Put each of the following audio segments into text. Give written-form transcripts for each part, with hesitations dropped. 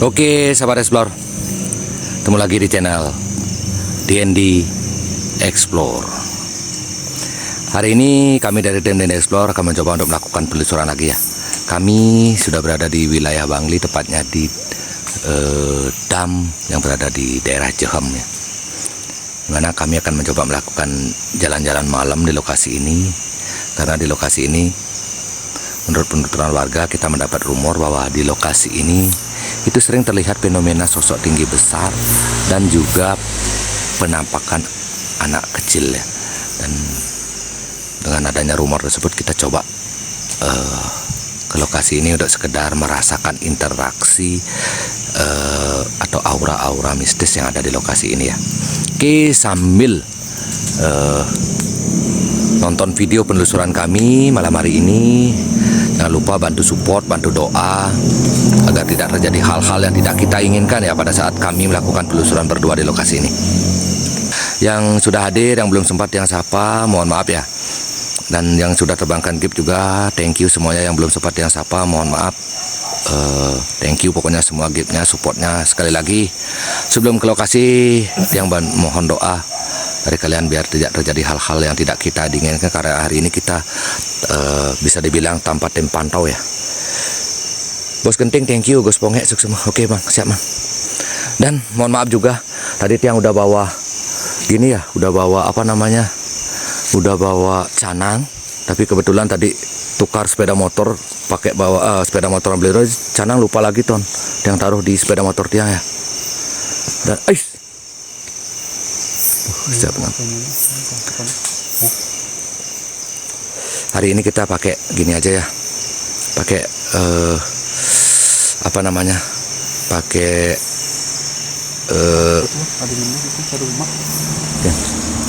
Oke, sahabat Explore, ketemu lagi di channel DND Explore. Hari ini kami dari tim DND Explore akan mencoba untuk melakukan penelusuran lagi ya. Kami sudah berada di wilayah Bangli, tepatnya di dam yang berada di daerah Jehem ya. Dimana kami akan mencoba melakukan jalan-jalan malam di lokasi ini. Karena di lokasi ini, menurut penuturan warga, kita mendapat rumor bahwa di lokasi ini itu sering terlihat fenomena sosok tinggi besar dan juga penampakan anak kecil ya. Dan dengan adanya rumor tersebut, kita coba ke lokasi ini untuk sekedar merasakan interaksi atau aura-aura mistis yang ada di lokasi ini ya. Oke, sambil nonton video penelusuran kami malam hari ini, jangan lupa bantu support, bantu doa agar tidak terjadi hal-hal yang tidak kita inginkan ya pada saat kami melakukan penelusuran berdua di lokasi ini. Yang sudah hadir, yang belum sempat yang sapa, mohon maaf ya. Dan yang sudah terbangkan gift juga, thank you semuanya. Yang belum sempat yang sapa, mohon maaf. Thank you pokoknya semua giftnya, supportnya. Sekali lagi sebelum ke lokasi, yang mohon doa dari kalian biar tidak terjadi hal-hal yang tidak kita inginkan, karena hari ini kita bisa dibilang tanpa tim pantau ya. Bos Genting, thank you. Gus Ponge, sukses semua. Oke bang, siap bang. Dan mohon maaf juga, tadi tiang udah bawa gini ya, udah bawa apa namanya, udah bawa canang, tapi kebetulan tadi tukar sepeda motor, pakai bawa sepeda motor Bolero, canang lupa lagi ton, yang taruh di sepeda motor tiang ya. Dan siap bang. Hari ini kita pakai gini aja ya, pakai apa namanya, pakai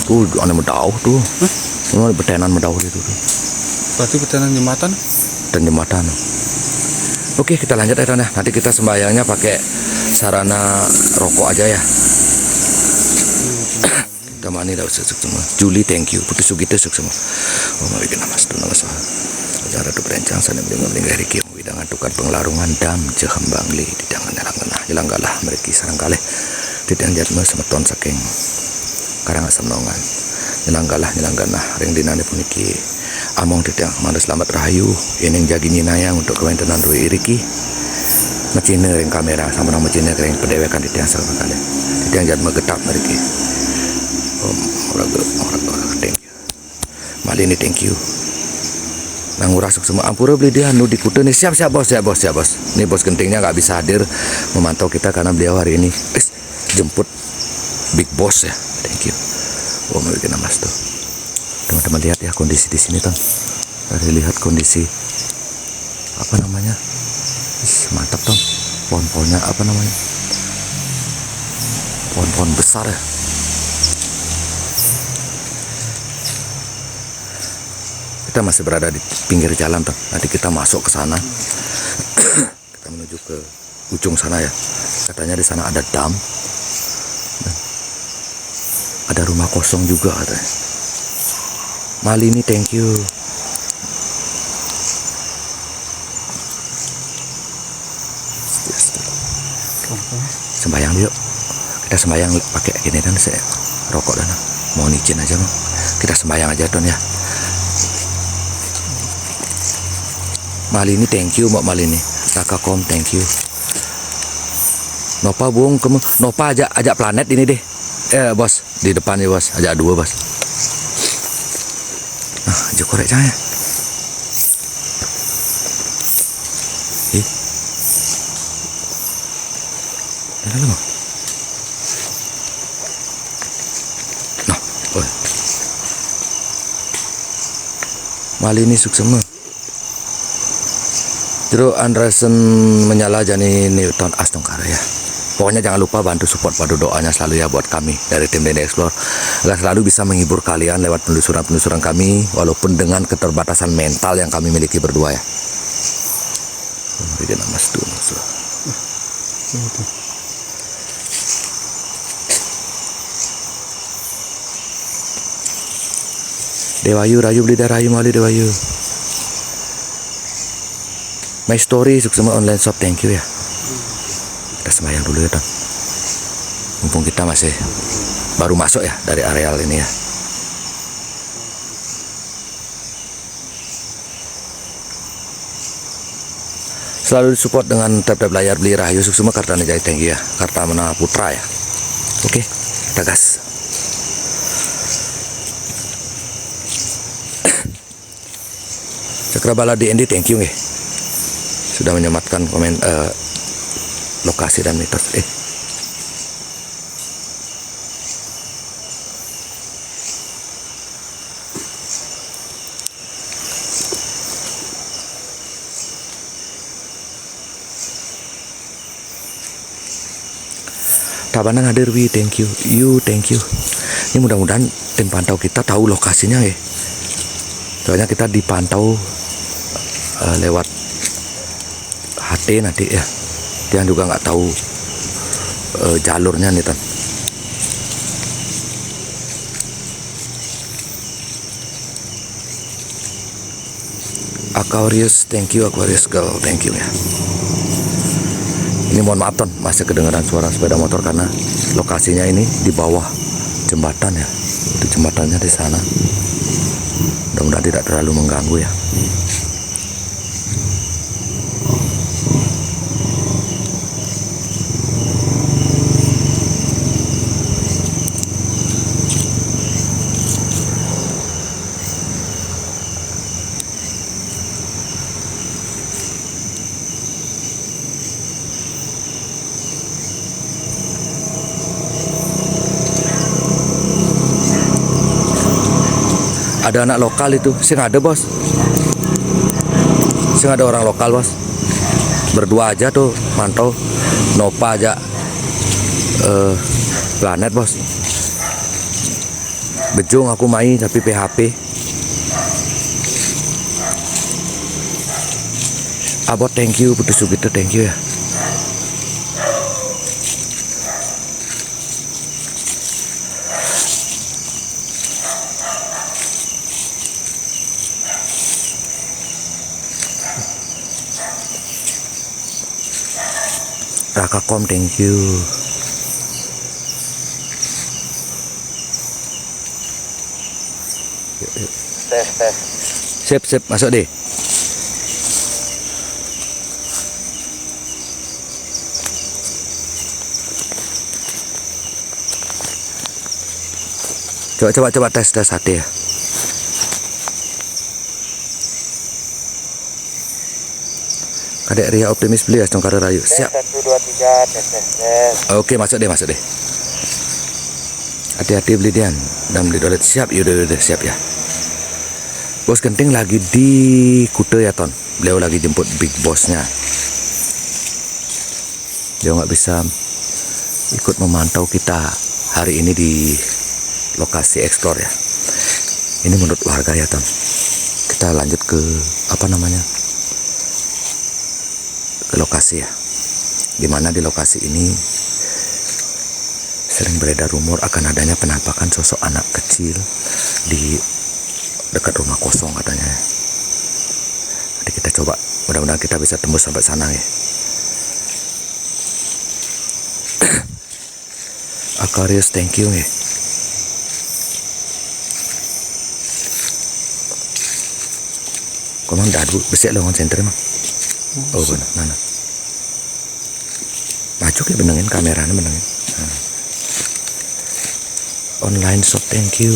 tuh aneh medauh tuh, ini betenan medauh itu tuh. Berarti betenan jembatan? Dan jembatan. Oke, kita lanjut ya ton ya. Nanti kita sembahyangnya pakai sarana rokok aja ya. Temani dah usah semua. Juli, thank you. Putih Sugite sukses semua. Oh, bikin nama stu nama soal. Acara tu berencang sana beringat Riki widangan tukar penglarungan dam Jehem Bangli di jangan jelang galah mereka sarang kaleh tidak jatme semeton saking karang asam nongan jelang ganah ring dinane puniki among tidak mana selamat rahayu ini jagi ninayang untuk kewentenan Rui Riki macine ring kamera sama nama macine ring pedewekan tidak sarang kaleh tidak jatme getap mereka. Orang thank you. Malini thank you. Nang urasuk semua ampura beli dia nu dikute nih, siap bos. Ini bos Gentingnya nggak bisa hadir memantau kita karena beliau hari ini jemput big boss ya. Thank you. Mau bikin nama tuh. Teman-teman lihat ya kondisi di sini ton. Dari lihat kondisi apa namanya, mantap ton. Pohon-pohonnya apa namanya? Pohon-pohon besar ya. Kita masih berada di pinggir jalan tuh. Nanti kita masuk ke sana. Kita menuju ke ujung sana ya. Katanya di sana ada dam. Dan ada rumah kosong juga katanya. Malini thank you. Sembayang yuk. Kita sembayang pakai gini dan saya rokok dan mohon izin aja bang. Kita sembayang aja ton ya. Malini thank you Mbak Malini. Takakom thank you. Nopa bung kamu Nopa ajak planet ini deh. Bos di depan ya bos, ajak dua bos. Nah, ajak korek cahaya. Lalu bang. Nah, Malini sukses semua. Jeruk Anderson menyala jani Newton Astongkara ya. Pokoknya jangan lupa bantu support, bantu doanya selalu ya buat kami dari tim DND Explore agar selalu bisa menghibur kalian lewat penelusuran kami walaupun dengan keterbatasan mental yang kami miliki berdua ya. Bikin nama stu. Dewayu rayu beli rayu mali Dewayu. My Story sukses online shop, thank you ya. Kita kita sembahyang dulu ya Ton. Mumpung kita masih baru masuk ya dari areal ini ya. Selalu disupport dengan tap-tap layar beli Rahayu Suksuma Kartana Jaya Tenggi ya, Kartamana Putra ya. Oke, kita gas. Cakrabala DND, thank you nih. Sudah menyematkan komen lokasi dan mitos. Tabanan hadir wi, thank you. Thank you. Ini mudah-mudahan tim pantau kita tahu lokasinya ya. Soalnya kita dipantau lewat HT nanti ya. Dia juga nggak tahu jalurnya nih Ton. Aquarius, thank you. Aquarius girl, thank you ya. Ini mohon maaf Ton, masih kedengaran suara sepeda motor karena lokasinya ini di bawah jembatan ya. Di jembatannya di sana. Mudah-mudahan tidak terlalu mengganggu ya. Ada anak lokal itu, sih ada bos. Sih ada orang lokal bos. Berdua aja tuh mantau. Nova aja planet bos. Bejung aku main tapi PHP. Abot thank you, Putus Sugito thank you ya. Raka Kom, thank you. Tes. Sip, masuk deh. Coba tes hati ya. Kadek Ria optimis beli ya Congkara Rayu. Siap. 1, 2, 3, tes. Oke, masuk deh. Hati-hati beli Dian. Dan beli dolet siap. Yaudah siap ya. Bos Genting lagi di Kute ya Ton. Beliau lagi jemput big bossnya. Dia nggak bisa ikut memantau kita hari ini di lokasi explore ya. Ini menurut warga ya Ton. Kita lanjut ke ke lokasi ya. Dimana di lokasi ini sering beredar rumor akan adanya penampakan sosok anak kecil di dekat rumah kosong katanya. Jadi kita coba, mudah-mudahan kita bisa tembus sampai sana ya. Aquarius, thank you ya. Komang dadu besek longon center mah. Oh benar, mana? Maju ke benengin kameranya benengin. Nah. Online shop, thank you.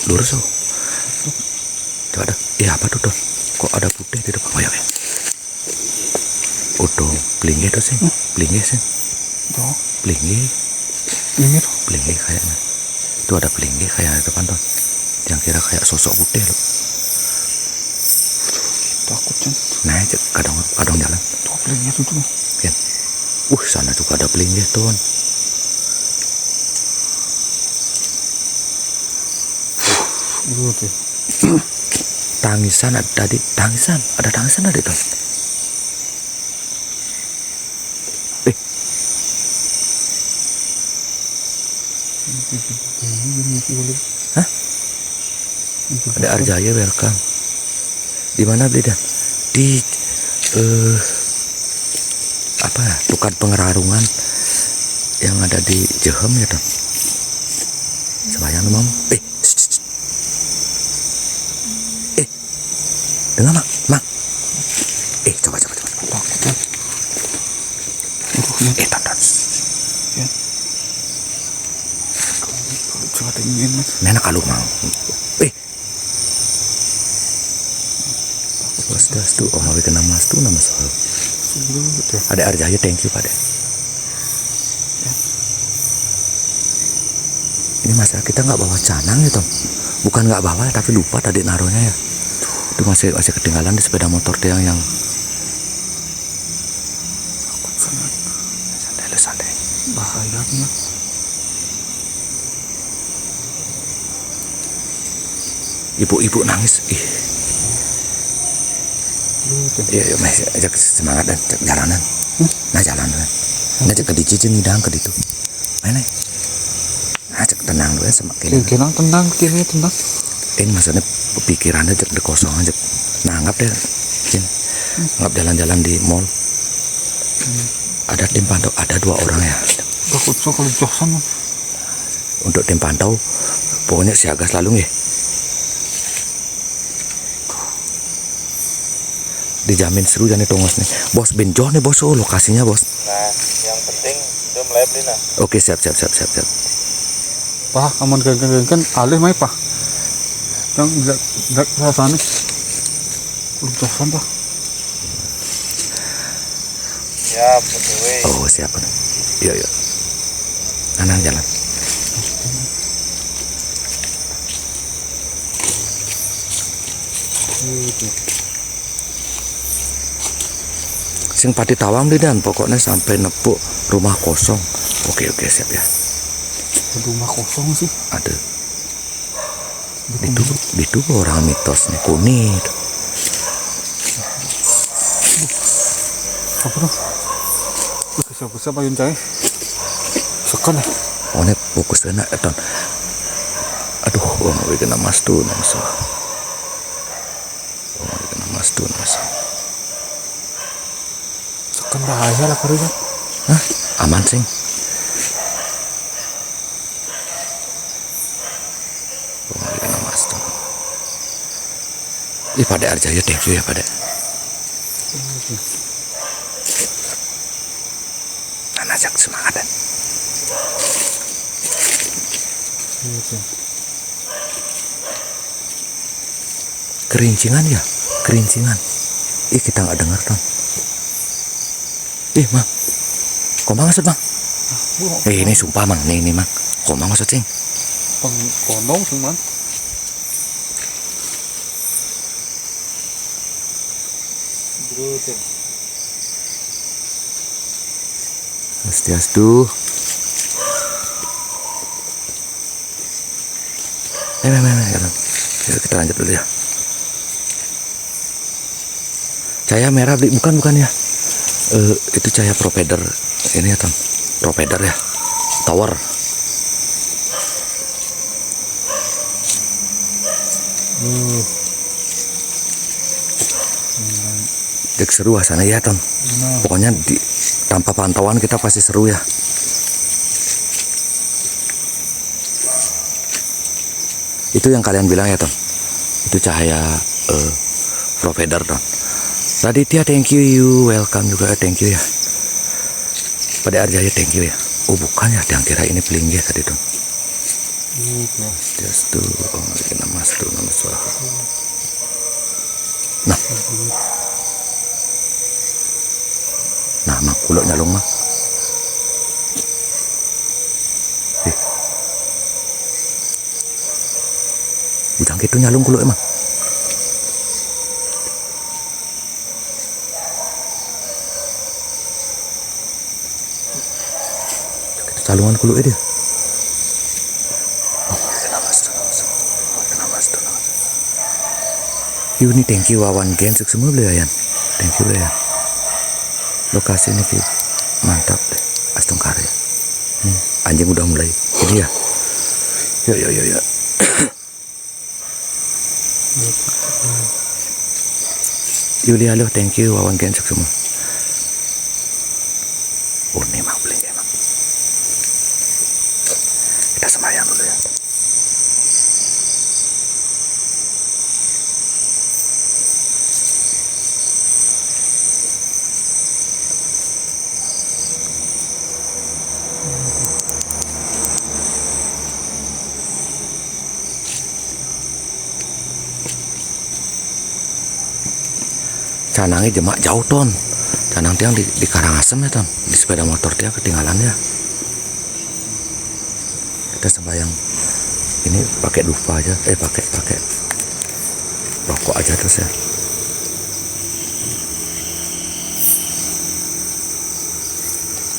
Lurus oh. Tuh ada. Apa tuh Don? Kok ada putih di depan koyak ya? Udah, blinge tuh sih. Blinge sih. Tuh, Blinge. ini tuh. Blinge kayaknya. Itu ada blinge kayak di depan Don. Yang kira kayak sosok putih loh. Takut kan. Nah, kadang jalan. Tuh, belinya tuh tuh. Kan. Sana juga ada blinge Don. Oke. Tangisan ada tadi. Ada tangisan ada Don. Hah? Ada Arjaya welcome. Di mana beli dan? Di apa ya? Tukar pengerarungan yang ada di Jehem ya Ton. Sembayang mam. Dengar mak, mak. Coba. Takut kan. Ton. Ya. Coba tinggiin mas. Nenek kalau mau. Das tuh, oh mau kena mas tuh nama soal. Ada Arjaya, thank you pada. Ya. Ini masalah kita nggak bawa canang ya Tom. Bukan nggak bawa tapi lupa tadi naruhnya ya. Itu masih ketinggalan di sepeda motor dia yang Takut sangat. santai. Bahayanya. Ibu-ibu nangis. Iya, masih ajak semangat dan jalanan. Nah jalanan. Ngajak ke DJ ngidang ke ditu. Mana? Ajak tenang dulu ya sama kini. Tenang, tenang. Ini maksudnya pikirannya ajak de kosong aja. Nah anggap deh, Jin. Anggap jalan-jalan di mall. Ada tim pantau, ada 2 orang ya. Takut kalau josan. Untuk tim pantau, pokoknya siaga selalu ya. Dijamin seru jangan tongos nih. Bos benjoh nih bos, lokasinya bos. Nah, yang penting itu melebih nah. Oke siap. Pak, aman kan alih mai pak. Yang dak rasane. Josan pak. Ya, betul. Oh siap. Iya. Anak jalan. Sing pati tawang deh dan pokoknya sampai nepuk rumah kosong. Oke siap ya. Rumah kosong sih. Ada. Itu orang mitosnya kuning. Apa tuh? Siapa yang cai? Sekan ya. Oh ini fokus enak eton. Aduh, mau bikin mas tuh nasa. Sekan bahaya lah kali kan. Hah? Aman sing. Mau bikin mas tuh. Pada Arjaya thank you ya pada. Ajak semangat dan. Kerincingan. Kita nggak dengar Ton. Mang, kok mang maksud mang? Ini sumpah mang, ini mang. Kok mang maksud sing? Pengkondong sih man. Swastiastu. Kita lanjut dulu ya. Cahaya merah bukan ya. Itu cahaya provider ini ya Tom. Provider ya. Tower. Cek seru sana ya Tom. Pokoknya tanpa pantauan kita pasti seru ya. Itu yang kalian bilang ya Tom. Itu cahaya provider Tom. Raditya thank you, welcome juga thank you ya. Pada Arjaya thank you ya. Oh bukan ya, yang kira ini pelinggih tadi Tom. Just tuh, nama suara. Nah, mak kulok nyalung mah. Udang gitu nyalung kulok emang. Salungan kuluk dia. Yuni thank you Wawan Gensuk semua beli ayan. Thank you ya. Lokasi ini mantap deh. Astung Karya. Anjing udah mulai. Ini ya. Ya. Yuli halo, thank you Wawan Gensuk semua. Oh nih mang beli emang. Kita sembahyang dulu ya. Canangnya jemak jauh ton. Canang tiang di Karangasem ya ton. Di sepeda motor dia ketinggalan ya. Kita sembahyang ini pakai dupa aja. Pakai rokok aja terus ya.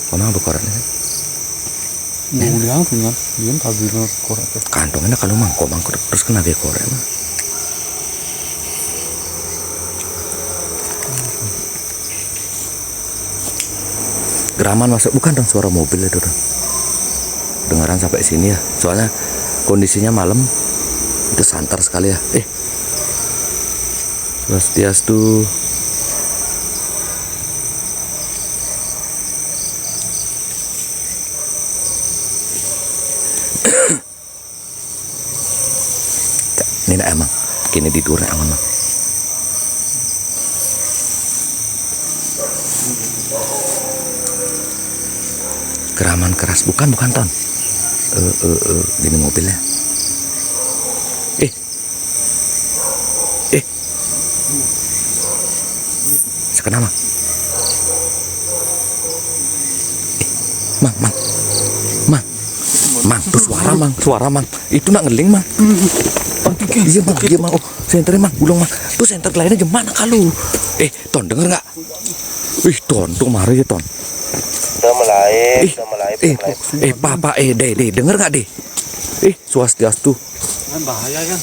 Komang berkoran ya. Muliang punya dia tadi korek. Kantongnya kalau mang komang terus kena dia korek mah. Geraman masuk bukan dong suara mobil itu dong. Dengaran sampai sini ya. Soalnya kondisinya malam itu santer sekali ya. Swastiastu. Ini nak emang kini tidur emang mah. Geraman keras bukan ton. Gini mobilnya. Sekenapa? Mang, tuh suara mang. Itu nak ngeling mang. Iya mang. Oh, senternya mang, gulung mang. Tuh senter lainnya gimana kalau? Ton denger nggak? Ton, tuh mari ya ton. Udah mulai. Papa, denger nggak deh? Swastiastu. Kan bahaya kan.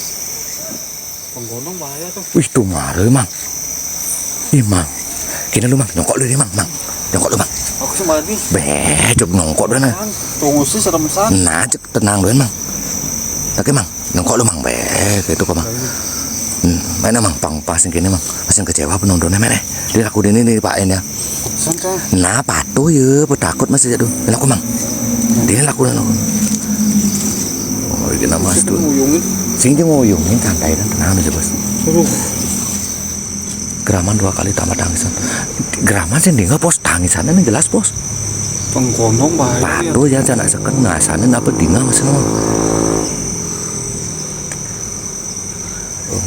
Penggonong bahaya tuh. Tuh mari mang. Mang. Kini lu mang, nyongkok lu deh mang. Nyongkok lu mang. Aku cuma ini. Cuk nyongkok dulu nah. Tunggu sih serem san. Nah, cuk tenang dulu mang. Oke mang, nyongkok lu mang. Gitu kok mang. Mana mang, pasing kini mang. Masih kecewa penontonnya mana? Dia aku ini nih Pak En ya. Santai. Nah, patuh ya, takut masih jatuh. Aku mang. Dia laku. Oh, ini nama itu. Sing dia ngoyongin santai dan tenang aja bos. Geraman 2 kali tamat tangisan. Geraman sih nggak bos, tangisannya nih jelas bos. Penggonong bahaya. Patuh ya jangan seken ngasanin apa dinga masih no.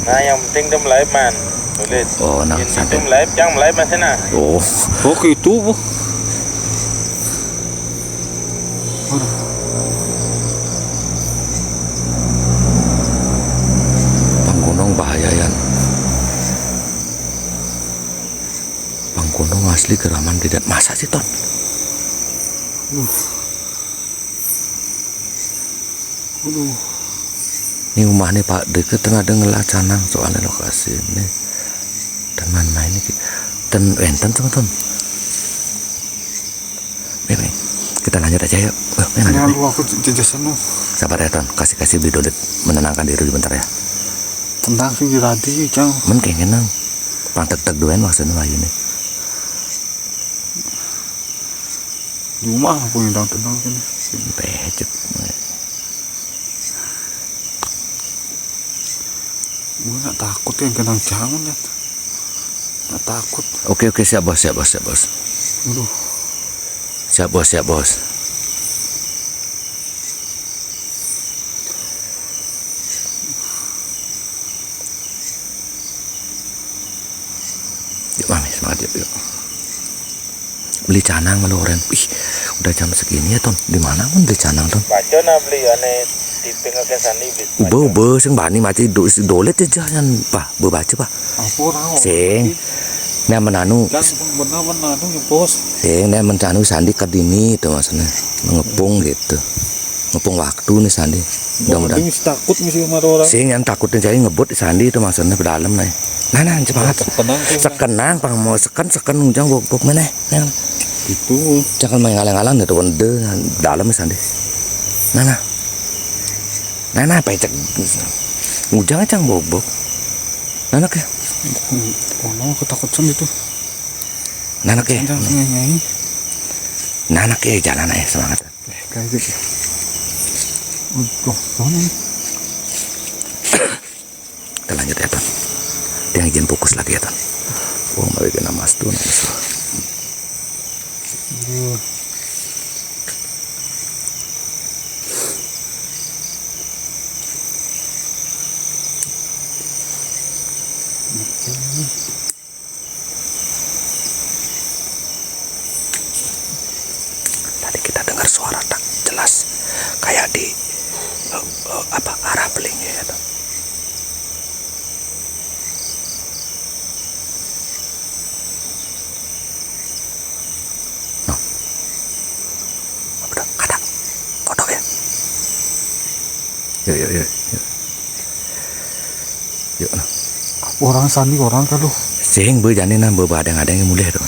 Nah yang penting dia mulai man. Tulis. Oh, nah Itu santai. mulai, jangan mulai masih nah. Oh, Gitu bu. Panggunong bahaya ya. Panggunong asli geraman tidak masa sih ton. Ini rumah nih Pak deket tengah dengelah canang soalnya lokasi ini. Dan mana ini? Dan enten sama ton. Ini kita lanjut aja yuk. Jangan lu aku jajasan lu. Sabar ya ton, kasih beli dolet menenangkan diri bentar ya. Tendang sih diradi cang. Men kayaknya nang pang tek duen maksudnya ayu nih. Di rumah aku yang tendang sini. Becek. Gue gak takut ya kenang jangan ya. Gak takut. Oke siap bos. Aduh. Siap bos. Yuk mami semangat yuk. Beli canang malu oren. Udah jam segini ya ton. Di mana pun beli canang ton. Baca na beli aneh tipe ngake sani beli. Be sing bani mati dolet aja yang pak baca pak. Apa orang? Sing nek menanu Jangan benar-benar tuh ya bos. sing nek mencanu sandi kedini itu maksudnya ngepung gitu. Ngepung waktu nih sandi. Mudah-mudahan. Mesti takut mesti sama orang. Sing yang takutnya jadi ngebut di sandi itu maksudnya ke dalam nih. Nah cepat. Sekenang pang mau seken ujang bok mana? Itu. Jangan main ngalang-ngalang itu wende dalam sandi. Nah pecek. Ujang cang bobok. Nanak ya. Kono ketakutan itu. Nanak ya. Jangan ngeng. Nanak ya jalan aja semangat. Kayak gitu. Udah, sana. Kita lanjut ya Ton. Dia izin fokus lagi ya Ton. Oh mau bikin nama tuh nama. Tadi kita dengar suara tak jelas kayak di apa arah belingnya ya Ton. No. Udah kata kodok ya. Yuk. Yuk no. Orang sani orang kalau Sing jani na ada yang mulai tuh.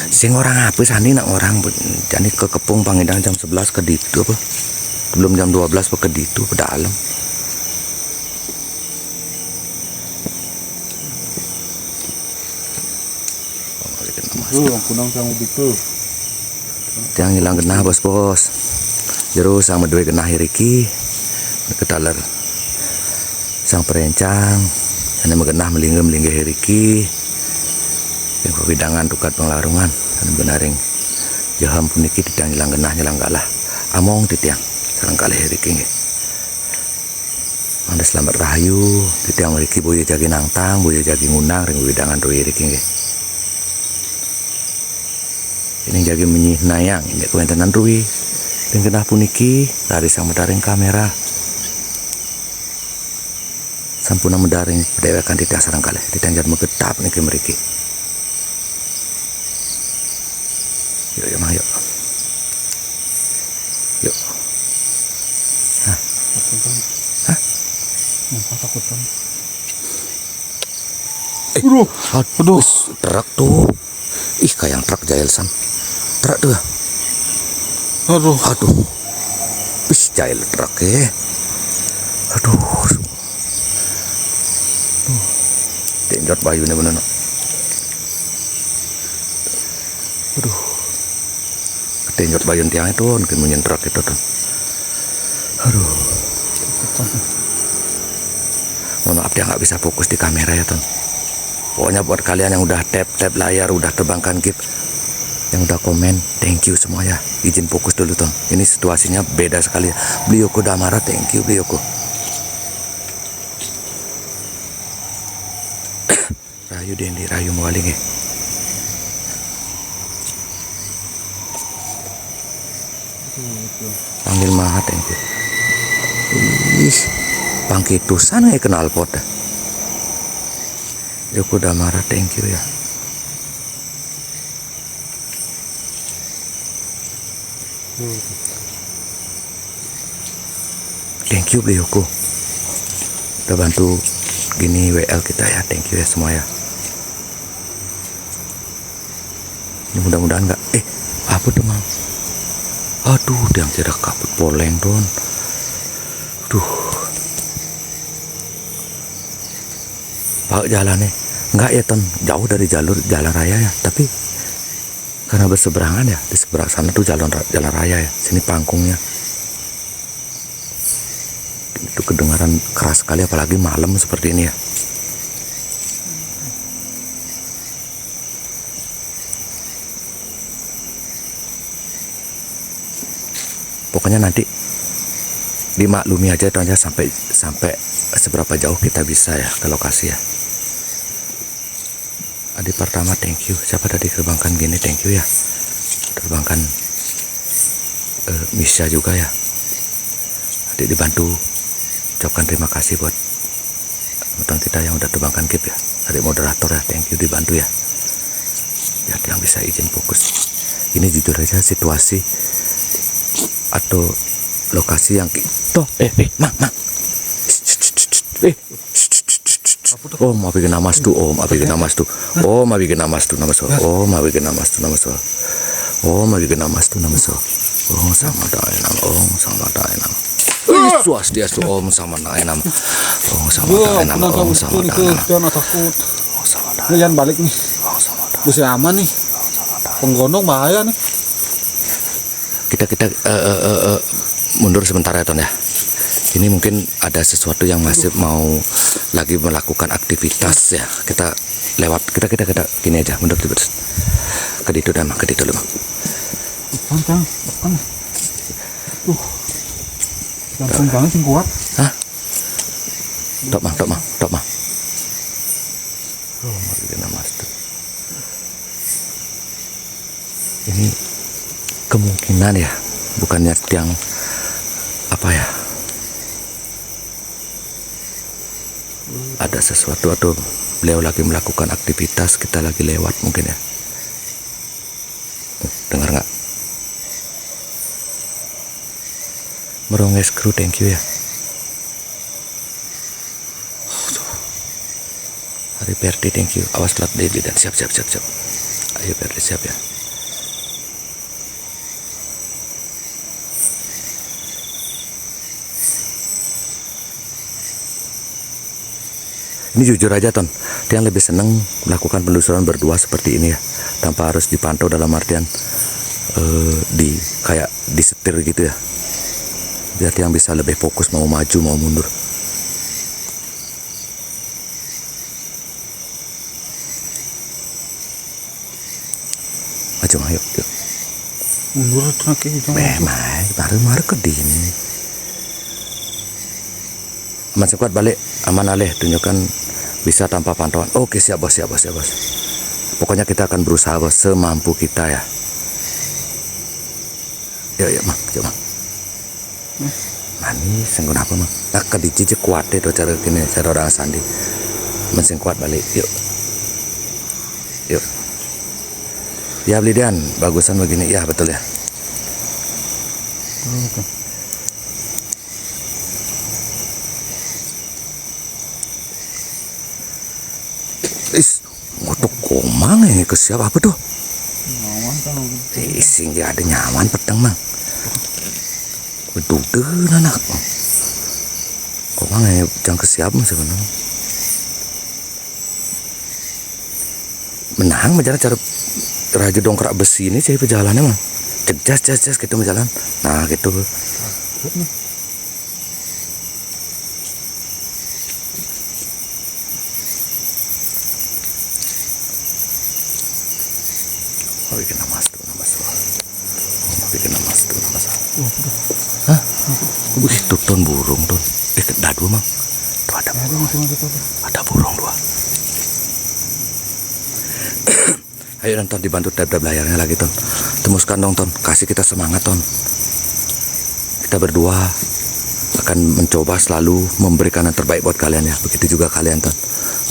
Sing orang apa sani nak orang jani ke Kepung Pangidang jam 11 ke ditu apa? Belum jam 12 ke ditu ke dalam. punang sang itu. Yang hilang genah bos. Jeruk sang medue genah hiriki. Ketaler sang perencang. Hanya mengenah melingga hiriki. Yang kewidangan tukat penglarungan. Hanya benaring jaham puniki titiang hilang genah nyelang galah. Among titiang sarang kali hiriki nge. Anda selamat rahayu. Titiang hiriki boyo jagi nangtang, boyo jagi ngunang ring kewidangan do hiriki nge. Ini jagi menyih nayang ini kuentenan rui. Ring genah puniki lari sang medaring kamera. Sampuna medaring dewekan titiang sarang kali. Titiang jad megedap niki meriki. Yuk mang yuk. Yuk. Hah? Hah? Takutan. Aduh, truk tuh. Ih, kayak yang truk Jail Sam. Truk tuh. Aduh. Ih, Jail truk ya. Aduh. Denjot bayunya bener. Aduh. Denjot bayun tiang itu mungkin menyentrak itu tuh. Aduh. Mohon maaf dia nggak bisa fokus di kamera ya Ton. Pokoknya buat kalian yang udah tap layar, udah terbangkan gip, yang udah komen, thank you semuanya. Izin fokus dulu Ton. Ini situasinya beda sekali. Beliau udah marah, thank you beliau. Rayu Dendi, Rayu Mawaling ya. Panggil maha thank you. Ih, pangkitusan ya kenal pot. Yoko udah marah thank you ya. Thank you Yoko. Udah bantu gini WL kita ya, thank you ya semua ya. Ini mudah-mudahan enggak. Apa tuh mang? Aduh, dia tidak kabut poleng Don. Aduh. Pak jalannya enggak ya Ton, jauh dari jalan raya ya, tapi karena berseberangan ya, di seberang sana tuh jalan raya ya, sini pangkungnya. Itu kedengaran keras sekali apalagi malam seperti ini ya. Pokoknya nanti dimaklumi aja itu aja sampai seberapa jauh kita bisa ya ke lokasi ya. Adi pertama thank you. Siapa tadi terbangkan gini thank you ya. Terbangkan Misha juga ya. Adik dibantu. Ucapkan terima kasih buat teman kita yang udah terbangkan kip ya. Adik moderator ya thank you dibantu ya. Ya yang bisa izin fokus. Ini jujur aja situasi atau lokasi yang kita mak oh mau bikin nama tuh oh mau bikin nama tuh oh mau bikin nama tuh nama so oh mau bikin nama tuh nama so oh mau bikin nama tuh nama so oh sama daenang oh sama daenang Swastiastu Om Samanaya Nama. Om Wah, Samanaya Nama. penonton Om itu Samanaya Nama. jangan takut. Om Samanaya. Ini jangan balik nih. Om Samanaya. Bisa aman nih. Penggonong bahaya nih. Kita mundur sebentar ya Ton ya. Ini mungkin ada sesuatu yang masih mau lagi melakukan aktivitas ya. Kita lewat kita gini aja mundur terus. Ke itu dah Mang, ke itu dulu Mang. Pancang. Jantung banget sih kuat. Hah? Tok Mang. Oh, mari kita master. Ini kemungkinan ya, bukannya yang apa ya? Ada sesuatu atau beliau lagi melakukan aktivitas, kita lagi lewat mungkin ya. Dengar nggak? Meronges kru, thank you ya. Hari Perdi, thank you. Awas telat Dedi dan siap. Ayo Perdi siap ya. Ini jujur aja Ton, dia lebih senang melakukan penelusuran berdua seperti ini ya, tanpa harus dipantau dalam artian kayak disetir gitu ya, biar yang bisa lebih fokus mau maju mau mundur. Maju ayo. Mundur lagi. Baru ke dini. Aman sekuat balik, aman alih, tunjukkan bisa tanpa pantauan. Oke siap bos. Pokoknya kita akan berusaha bos semampu kita ya. Ya Mang, coba Mang. Manis, senggun apa Mang? Nah, kediji kuat deh cara gini, cara orang sandi. Mensing kuat balik, yuk. Ya Blidian, bagusan begini, ya betul ya. Ngotok komang ini ke siapa apa tuh? Nyaman kan. Sehingga ada nyaman petang Mang. Betul anak. Komang ini jangan ke siapa sebenarnya. Menang menjalan cara raja dongkrak besi ini cari perjalanannya Mang. Jas gitu berjalan. Nah gitu. Bikin nama soal. Hah? Wih, tuh Ton burung Ton. Dadu Mang. Tuh ada burung dua. Ayo Ton dibantu tab layarnya lagi Ton. Temuskan dong Ton. Kasih kita semangat Ton. Kita berdua akan mencoba selalu memberikan yang terbaik buat kalian ya. Begitu juga kalian Ton.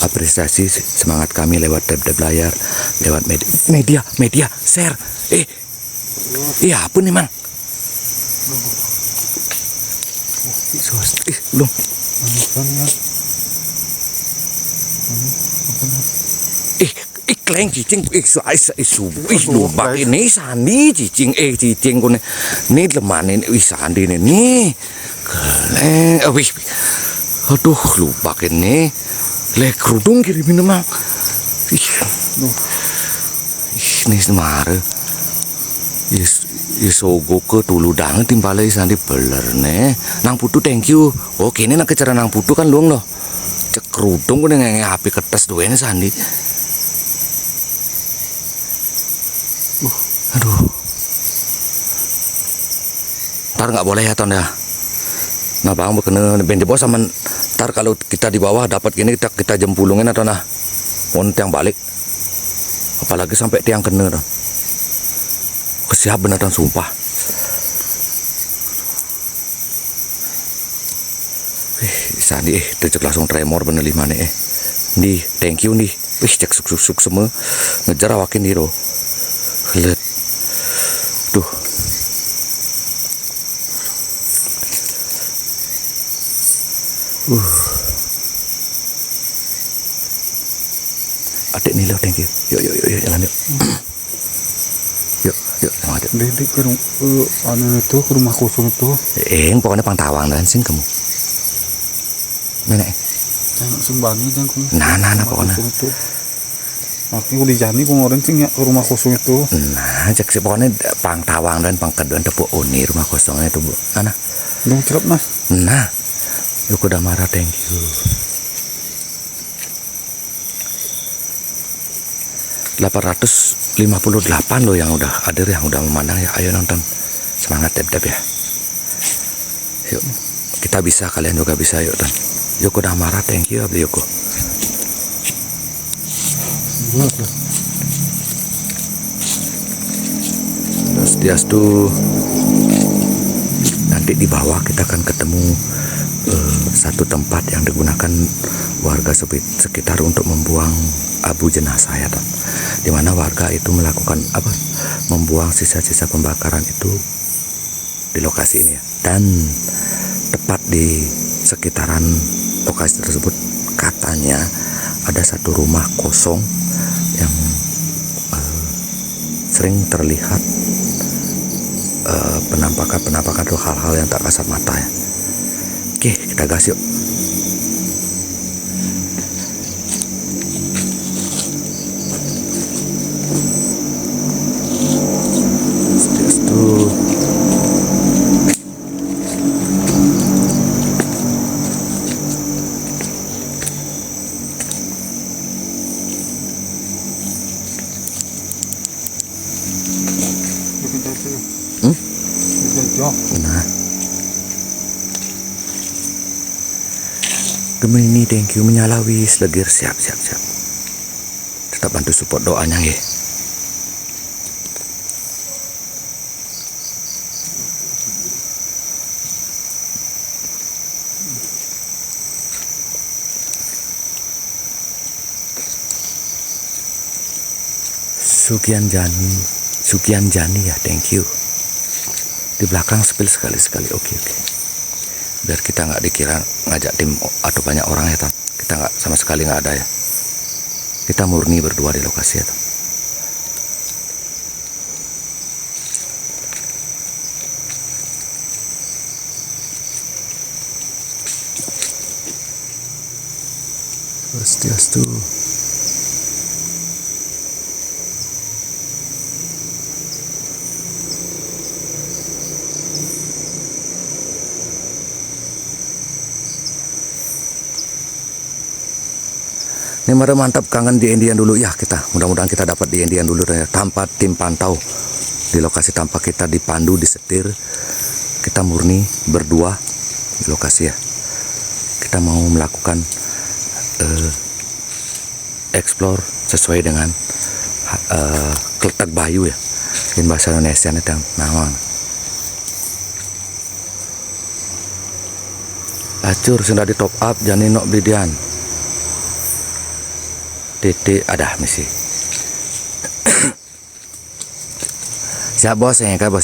Apresiasi semangat kami lewat tab layar, lewat media share. Iya apa nih Mang? Belum. Kleng cicing lupa ini sandi cicing cicing kone ini lemanin sandi nih kleng aduh lupa ini le kerudung kirimin Mang ini semara isogo ke tuludang timpalai sandi beler nih nang putu thank you. Oke ini nak cara nang putu kan luang loh cek kerudung kone ngenge api kertas doa ini sandi. Aduh, ntar nggak boleh ya Ton ya. Nah bang berkena benjebos sama ntar kalau kita di bawah dapat gini kita jempulungin atau nah on tiang balik, apalagi sampai tiang kena Ton. Kesiap bener Ton sumpah. Sandi tercek langsung tremor bener lima nih nih thank you nih. Cek suk semua ngejar awakin hero. Lihat. Tuh. Adik nih lo thank you. Yuk jalan yuk. Yuk, yuk, semangat yuk. Di ke anu itu, ke rumah kosong itu. Pokoknya pangtawang dan sing kamu. Nenek. Jangan sembani jangan kamu. Nah, pokoknya. Itu. Makanya aku dijani kemarin sih ya, ke rumah kosong itu. Nah, cek sih pokoknya pangtawang dan pangkeduan tepuk uni rumah kosongnya itu bu. Nah, Dong cerap nah. nah, yuk udah marah, thank you. 858 loh yang udah hadir, yang udah memandang ya. Ayo nonton, semangat dep ya. Yuk, kita bisa, kalian juga bisa. Yuk dan Yoko udah marah, thank you Abdi Yoko. Swastiastu. Nanti di bawah kita akan ketemu satu tempat yang digunakan warga sekitar untuk membuang abu jenazah ya Tom. Dimana warga itu melakukan membuang sisa-sisa pembakaran itu di lokasi ini ya. Dan tepat di sekitaran lokasi tersebut katanya ada satu rumah kosong yang sering terlihat penampakan atau hal-hal yang tak kasat mata ya. Oke, kita gas yuk. Nah, Gemini thank you menyala wis legir siap. Tetap bantu support doanya ya. Sukian Jani ya, thank you. Di belakang spill sekali. Oke. Biar kita nggak dikira ngajak tim atau banyak orang ya Tom. Kita nggak, sama sekali nggak ada ya. Kita murni berdua di lokasi ya Tom. Swastiastu. Ini mantap, kangen di Indian dulu ya kita. Mudah-mudahan kita dapat di Indian dulu ya. Tanpa tim pantau di lokasi, tanpa kita dipandu, disetir. Kita murni berdua di lokasi ya. Kita mau melakukan explore sesuai dengan Kletek Bayu ya. In bahasa Indonesia nih yang nawang. Acur sudah di top up jani nok bidian. Titik ada misi. Siap bos ya kan bos.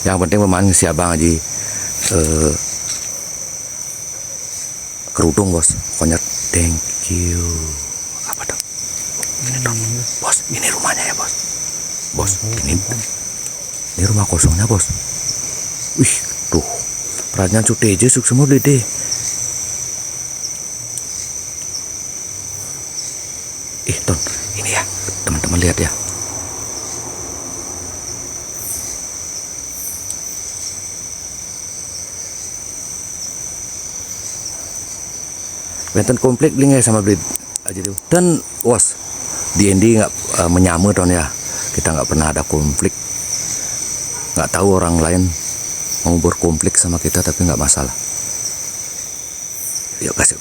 Yang penting pemain siap bang Haji kerudung bos. Konyet thank you. Apa dong? Ini dong. Bos, ini rumahnya ya bos. Bos, ini rumah kosongnya bos. Wih, tuh. Perhatian Suteje suk semua deh. Ton, ini ya, teman-teman lihat ya. Benten konflik link ya sama beli aja dulu. Dan was di Endi nggak menyamar Ton ya. Kita nggak pernah ada konflik. Nggak tahu orang lain mau berkonflik sama kita tapi nggak masalah. Yuk kasih.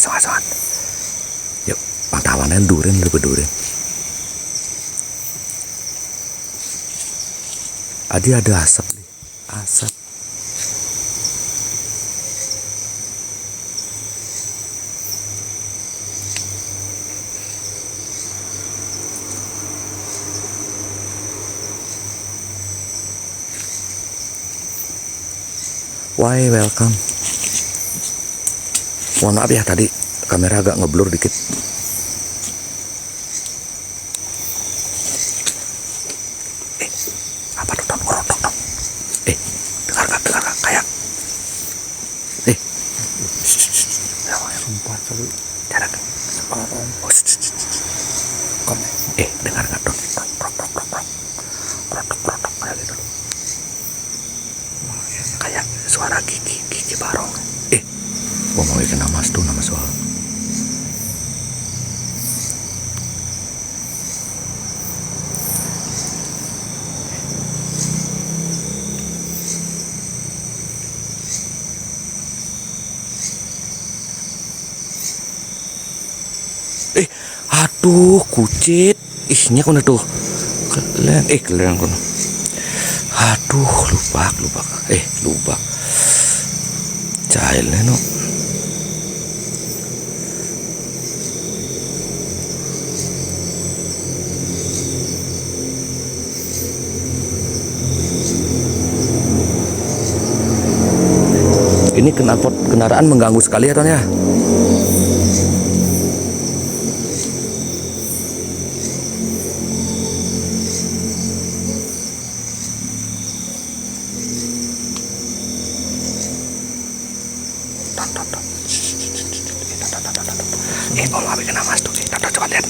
Semangat. Yuk. Pangtawannya durin lebih durin. Adi ada asap nih. Asap. Why welcome. Mohon maaf ya tadi kamera agak ngeblur dikit. Apa tuh Ton? Ngerotok Ton. Dengar nggak? Kayak. Sumpah kali. Jarak. Oh, dengar nggak Ton? Rotok kayak gitu. Kayak suara gigi barong. Mau bikin nama soal. Aduh, kucit. Isinya kono tuh. Kalian kono. Aduh, lubak. Lubak. Cailnya no. Ini knalpot kendaraan mengganggu sekali ya Ton ya. Om bikin nama tuh sih. Coba lihat.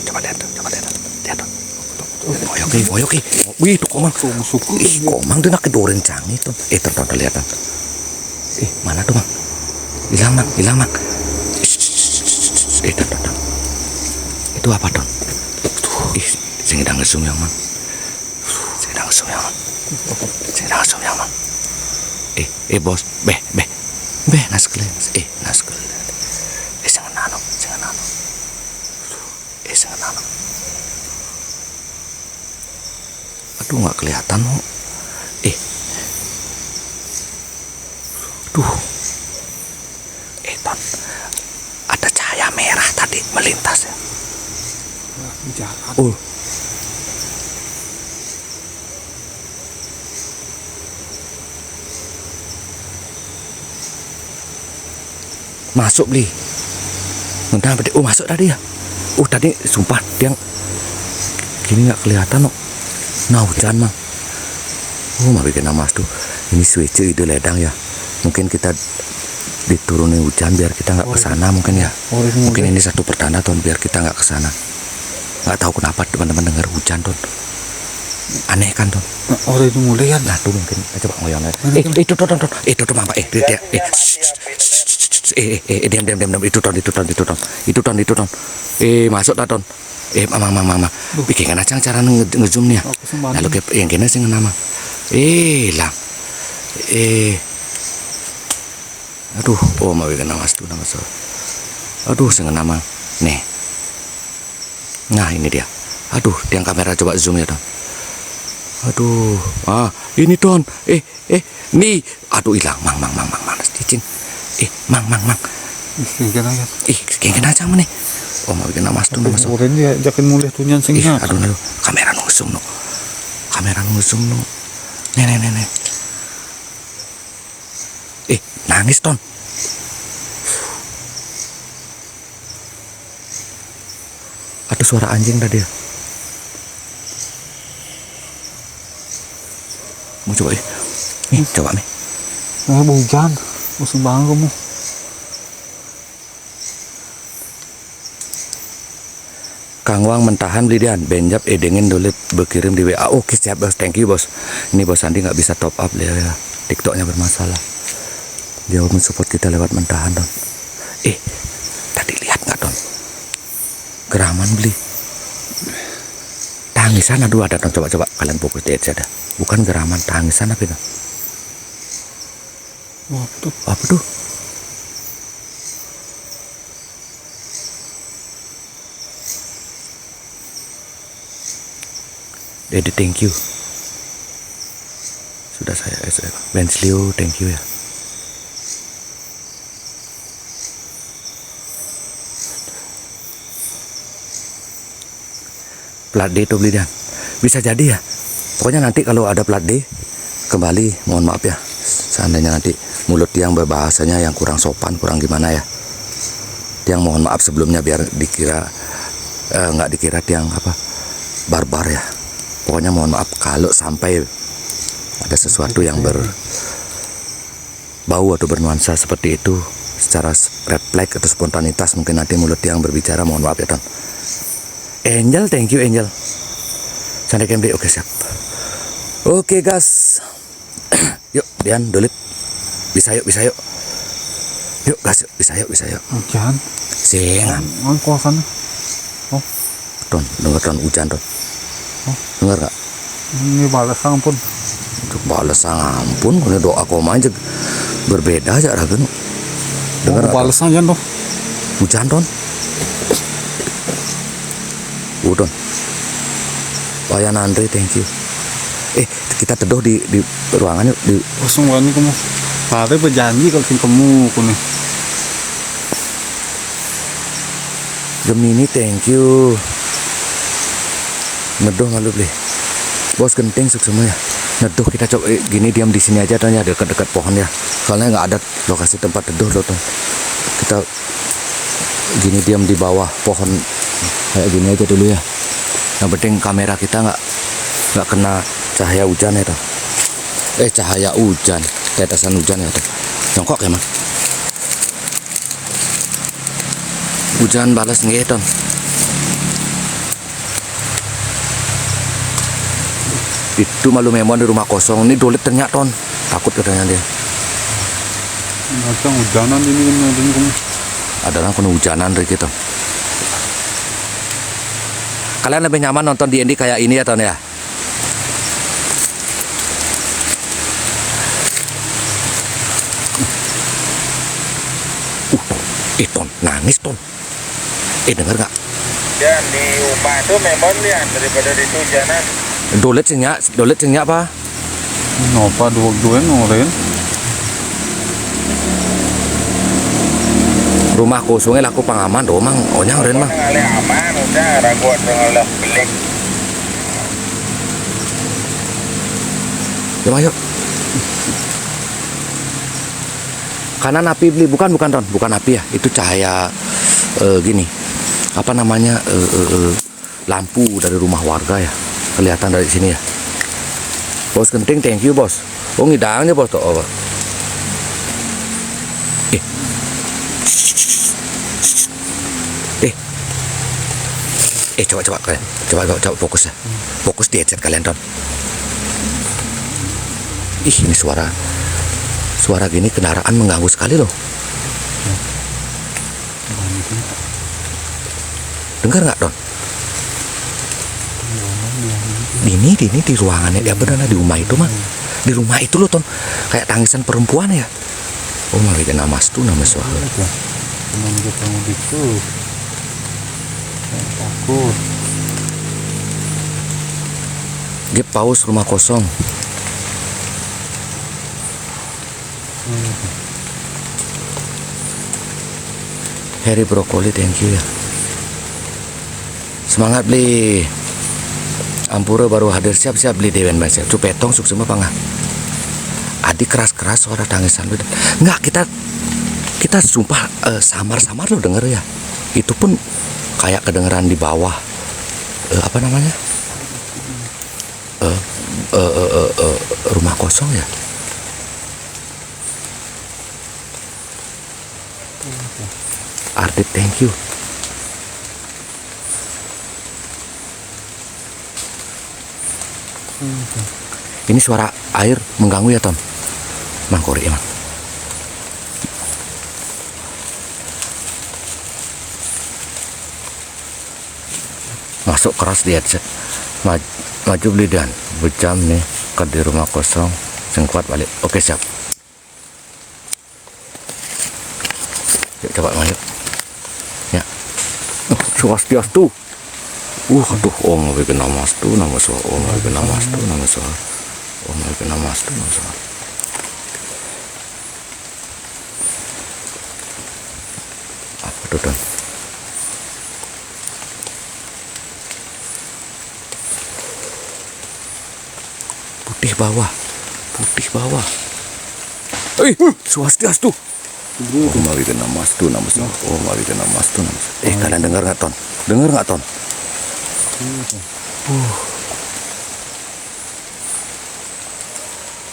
Oke. Wih, tuh komang. Komang tuh nak kedoren canggih tuh. Tuh lihat tuh. Mana tuh Mang? Hilang Mang. Tuh. Itu apa Ton? Saya sedang ngesum yang Mang. Bos. Beh, naskel. Sangat nano. Aduh, nggak kelihatan kok. Ton, ada cahaya merah tadi melintas ya. Jalan. Masuk beli. Mentang masuk tadi ya. Tadi sumpah dia gini nggak kelihatan kok. Nah, hujan Mang. Mau bikin nama tuh. Ini switch ide ledang ya. Mungkin kita diturunin hujan biar kita nggak kesana mungkin ya. Mungkin ini satu pertanda Ton biar kita nggak kesana. Nggak tahu kenapa teman-teman dengar hujan Ton. Aneh kan Ton. Itu mulai kan. Nah tuh mungkin coba ngoyong aja. Itu Ton. Itu Mama. Dia. Diam. Itu Ton. Masuk dah Ton. Mama. Bikin aja cara ngezoom nih ya. Lalu yang kena sih nama. Lah. Aduh, mau bikin nama so. Aduh, sengen nama. Nih. Nah, ini dia. Aduh, tiang kamera coba zoom ya, Ton. Aduh. Ini Ton. Nih. Aduh, hilang. Mang. Cicing. Mang. Kena aja nih. Mau bikin nama so. Orang dia jakin mulai tuh nyansingnya. Aduh, kamera nusum no. Nih. Nangis Ton. Ada suara anjing tadi ya. Mau coba coba nih. Hujan. Musim banget kamu. Kang Wang mentahan Lidian benjap edengin dulu berkirim di WA. Oke siap bos, thank you bos. Ini bos Andi nggak bisa top up ya. TikToknya bermasalah. Dia mensupport kita lewat mentahan Don. Tadi lihat nggak Don? Geraman beli. Tangisan aduh ada Don, coba kalian fokus di aja dah. Bukan geraman, tangisan apa itu? Apa tuh? Dedi thank you. Sudah saya Benslio thank you ya. Plat D tuh beli dan bisa jadi ya. Pokoknya nanti kalau ada plat D kembali mohon maaf ya. Seandainya nanti mulut yang berbahasanya yang kurang sopan, kurang gimana ya. Tiang mohon maaf sebelumnya biar dikira nggak dikira tiang apa barbar ya. Pokoknya mohon maaf kalau sampai ada sesuatu yang berbau atau bernuansa seperti itu secara refleks atau spontanitas, mungkin nanti mulut yang berbicara, mohon maaf ya Ton. Angel, thank you Angel. Sandi Kemri, oke siap. Oke guys, yuk Dian, Dolip, bisa yuk, yuk gas, yuk, bisa yuk. Hujan. Singan, Kosan. Ton, dengar Ton, hujan Ton. Dengar nggak? Ini balas ampun. Balas ampun, ini doa koma aja berbeda aja ragen. Dengar nggak, Ton? Balas aja tuh. Hujan Ton. Ton. Wayan Andre, thank you. Kita teduh di ruangan yuk di Kosong banget kamu. Pare berjanji kalau kamu kuni. Gemini, thank you. Neduh ngalu beli. Bos genting suk semua ya. Neduh kita coba gini diam di sini aja tanya dekat-dekat pohon ya. Soalnya nggak ada lokasi tempat teduh loh Ton. Kita gini diam di bawah pohon kayak gini aja dulu ya. Yang penting kamera kita nggak kena cahaya hujan ya Ton. Cahaya hujan, tetesan hujan ya Ton. Jongkok ya Mas. Hujan balas nggih Ton. Itu malu memon di rumah kosong. Ini Dolit ternyata Ton. Takut katanya dia. Macam hujanan ini kamu. Adalah kena hujanan dari kita. Kalian lebih nyaman nonton D&D kayak ini ya Ton ya? Ton, nangis Ton. Dengar gak? Ya di rumah itu memang lihat daripada di hujanan. Dolit senyak apa? Napa dua noren? Rumah kosongnya laku pangaman do mang onyang ren mah. Ngalih aman udah raguan dengan belik. Yuk. Kanan api beli bukan Ton, bukan api ya, itu cahaya gini. Apa namanya? Lampu dari rumah warga ya. Kelihatan dari sini ya. Bos genting, thank you bos. Oh ngidangnya bos tuh. Coba kalian. Coba fokus ya. Fokus di headset kalian Ton. Ini suara gini kendaraan mengganggu sekali loh. Dengar nggak Don? Ini di ruangannya dia benar di rumah itu mah. Di rumah itu loh Ton. Kayak tangisan perempuan ya. Oh malah kena mas tuh nama suara. Teman ketemu gitu. Takut. Gap paus rumah kosong. Harry Brokoli, thank you ya. Semangat beli. Ampura baru hadir, siap-siap beli Dewan Banser. Cupetong suk semua pangah. Adik keras-keras suara tangisan. Enggak, kita sumpah samar-samar lo denger ya. Itu pun kayak kedengeran di bawah. Apa namanya? Rumah kosong ya. Ardit, thank you. Ini suara air mengganggu ya Tom. Mangkori emang. Masuk keras di headset. Maju beli dan bejam nih ke di rumah kosong. Sengkuat balik. Oke siap. Yuk coba maju. Ya. Swastiastu. Aduh, om mau bikin nama tuh, nama soal, om mau bikin nama tuh, nama soal, om mau bikin nama tuh, nama soal. Apa tuh Don? Putih bawah, putih bawah. Swastiastu. Oh mau bikin nama tuh, nama soal, oh mau bikin nama tuh, nama soal. Kalian dengar nggak Ton? Dengar nggak Ton?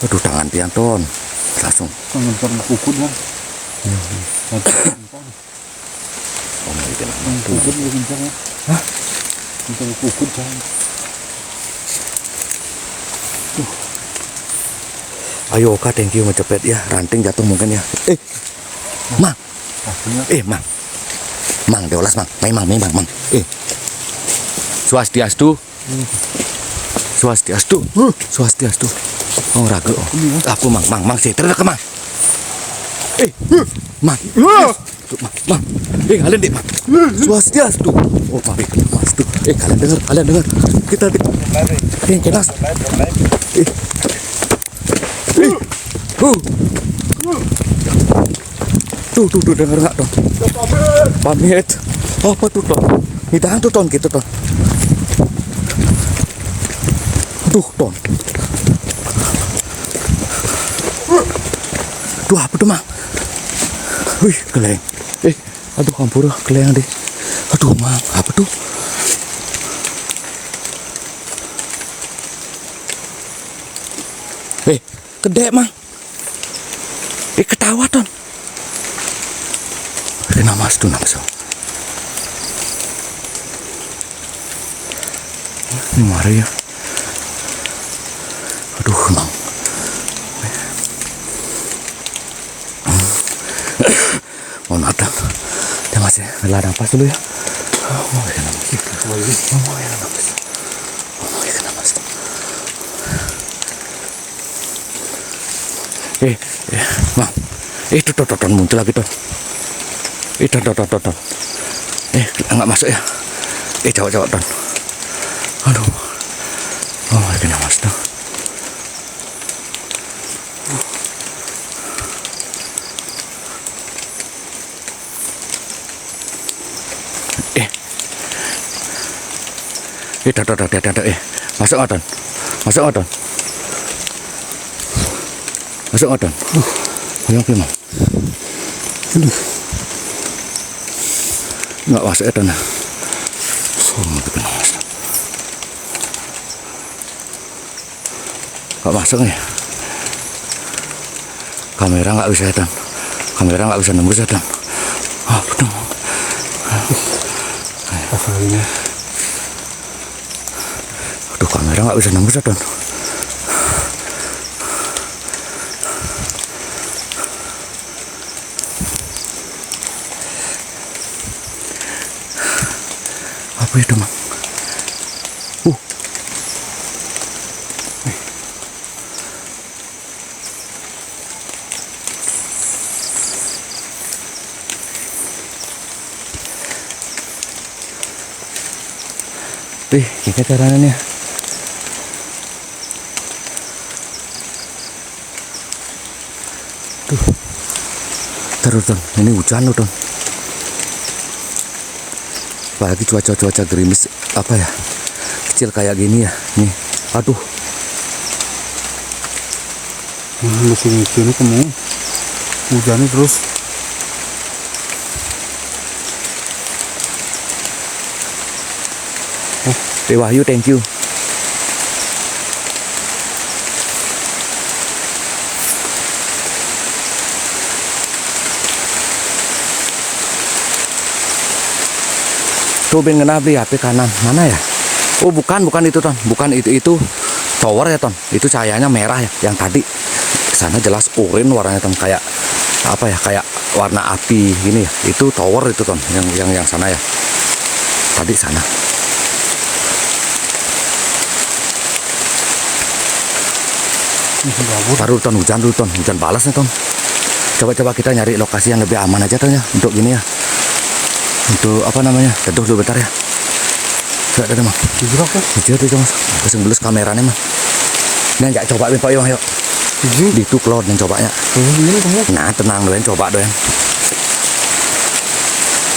Aduh tangan pian ton. Langsung. Tangan karena kukut lah. Oh my god. Kukut lu kencang ya. Hah? Kencang kukut jangan. Ayo Oka, thank you cepet ya. Ranting jatuh mungkin ya. Mang. Mang. Mang, deolas mang. Main mang. Swastiastu. Swastiastu. Swastiastu. Oh raga. Apa mang sih terus ke mang. Mang. Mang. Kalian deh mang. Swastiastu. Oh mari swastiastu. Kalian dengar. Kita kenas. Tuh denger nggak Ton? Pamit. Apa tuh Ton? Hidangan tuh Ton gitu Ton. Tuh Ton. Tuh apa tuh mang? Wih keleng. Aduh hampura keleng deh. Aduh mang apa tuh? Gede mang. Ketawa Ton. Namas tuh namas. Mari ya. Aduh mang. Mohon maaf Ton. Ya masih ladang pas dulu ya. Oh ya namas. Mang. Itu Ton muncul lagi Ton. Ton. Enggak masuk ya. Jawab Ton. Aduh. Oh my god, mas Ton. Masuk Ton. Yang gimana? Nggak masuk ya Ton. Nggak masuk nih. Kamera nggak bisa ya Ton. Kamera nggak bisa nembus ya Ton. Betul. Aduh kamera nggak bisa nembus ya Ton. Apa itu mang? Gimana caranya? Terus Ton, ini hujan loh Ton. Apalagi cuaca gerimis apa ya, kecil kayak gini ya. Nih, aduh. Musim ini kamu hujannya terus. Wahyu, thank you. Tuh Ben kena beli HP kanan mana ya? Oh bukan itu Ton, bukan itu tower ya Ton. Itu cahayanya merah ya, yang tadi sana jelas oranye warnanya Ton, kayak apa ya, kayak warna api gini ya. Itu tower itu Ton, yang sana ya. Tadi sana. Baru Ton, hujan dulu Ton, hujan balas nih Ton. Coba kita nyari lokasi yang lebih aman aja Ton ya, untuk gini ya. Untuk apa namanya? Teduh dulu bentar ya. Sudah ada mah. Jujur aku. Jujur tuh Mas. Keseng belus kameranya mah. Ini enggak coba Pak Yo ayo. Di itu cloud yang cobanya. Ini kamu. Nah, tenang doyan coba doyan.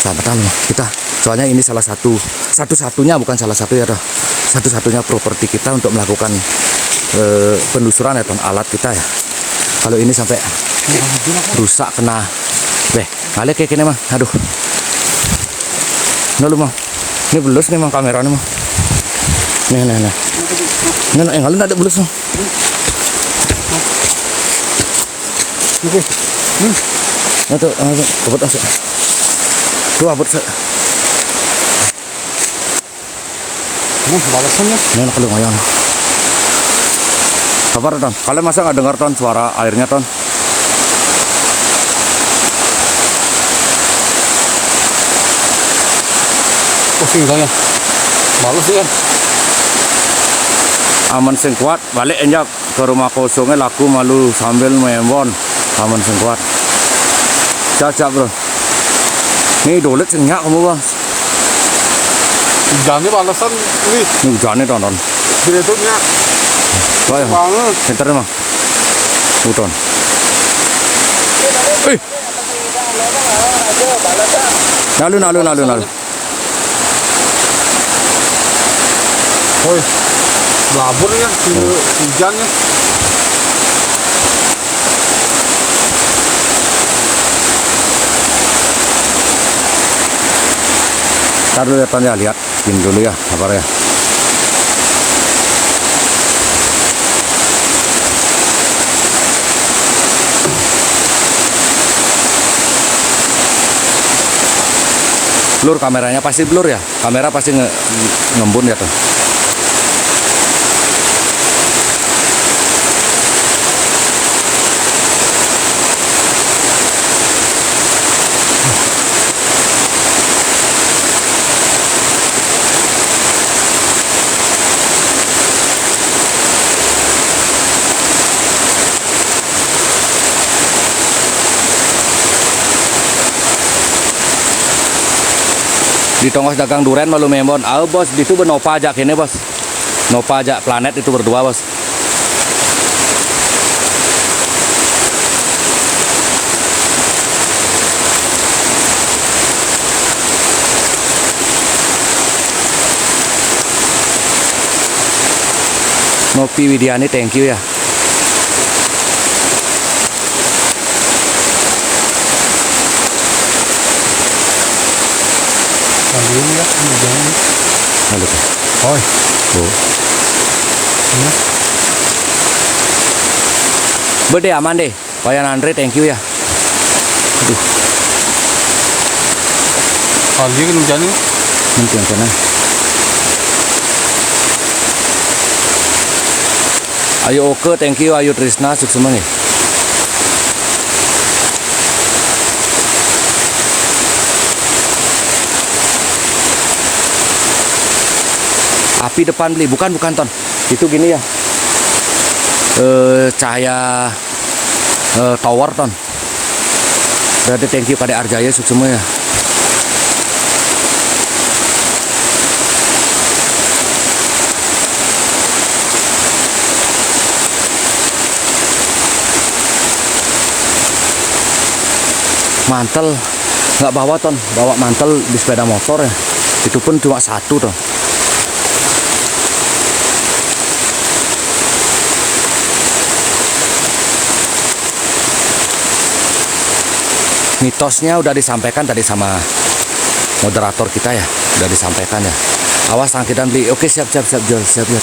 Selamat malam kita. Soalnya ini salah satu-satunya bukan salah satu ya, satu-satunya properti kita untuk melakukan penelusuran ya Ton, alat kita ya. Kalau ini sampai rusak kena ngalik kayak gini mah, aduh. Nah lu mah, ini belus nih mah kameranya mah. Nih. Ini ngalik ada belus mah. Oke. Itu abot asik. Tuh abot sek. Balasannya. Ini anak lumayan. Kabar Ton, kalian masa nggak dengar Ton suara airnya Ton? Pusing saya. Balas ya. Aman sing kuat, balik enjak ke rumah kosongnya laku malu sambil membon. Aman sing kuat. Siap bro. Nih dolet senyak kamu bang. Hujannya balasan ini. Nih hujannya Ton. Diretutnya. Wah, Banget. bentar mah. Uton. Nalu. Woi. Labur ya, hujannya. Ntar dulu ya Ton ya, lihat. Ini dulu ya, kabar ya. Blur kameranya pasti blur ya. Kamera pasti ngembun ya Ton. Di tongos dagang duren malu memon. Bos, itu bernova aja kini bos. Nova aja planet itu berdua bos. Nopi Widiani, thank you ya. Ini ya, ini jangan. Halo Ton. Oi. Oh. Ini. Bede aman deh. Wayan Andre, thank you ya. Aduh, Kali kan hujannya. nanti yang kena. Ayo Oke, thank you. Ayo Trisna, sukses semua nih. Api depan beli, bukan Ton. Itu gini ya. Cahaya tower Ton. Berarti thank you pada Arjaya sukses semua ya. Mantel nggak bawa Ton, bawa mantel di sepeda motor ya. Itu pun cuma satu Ton. Mitosnya udah disampaikan tadi sama moderator kita ya, udah disampaikan ya. Awas tangkitan beli. Oke, siap ya.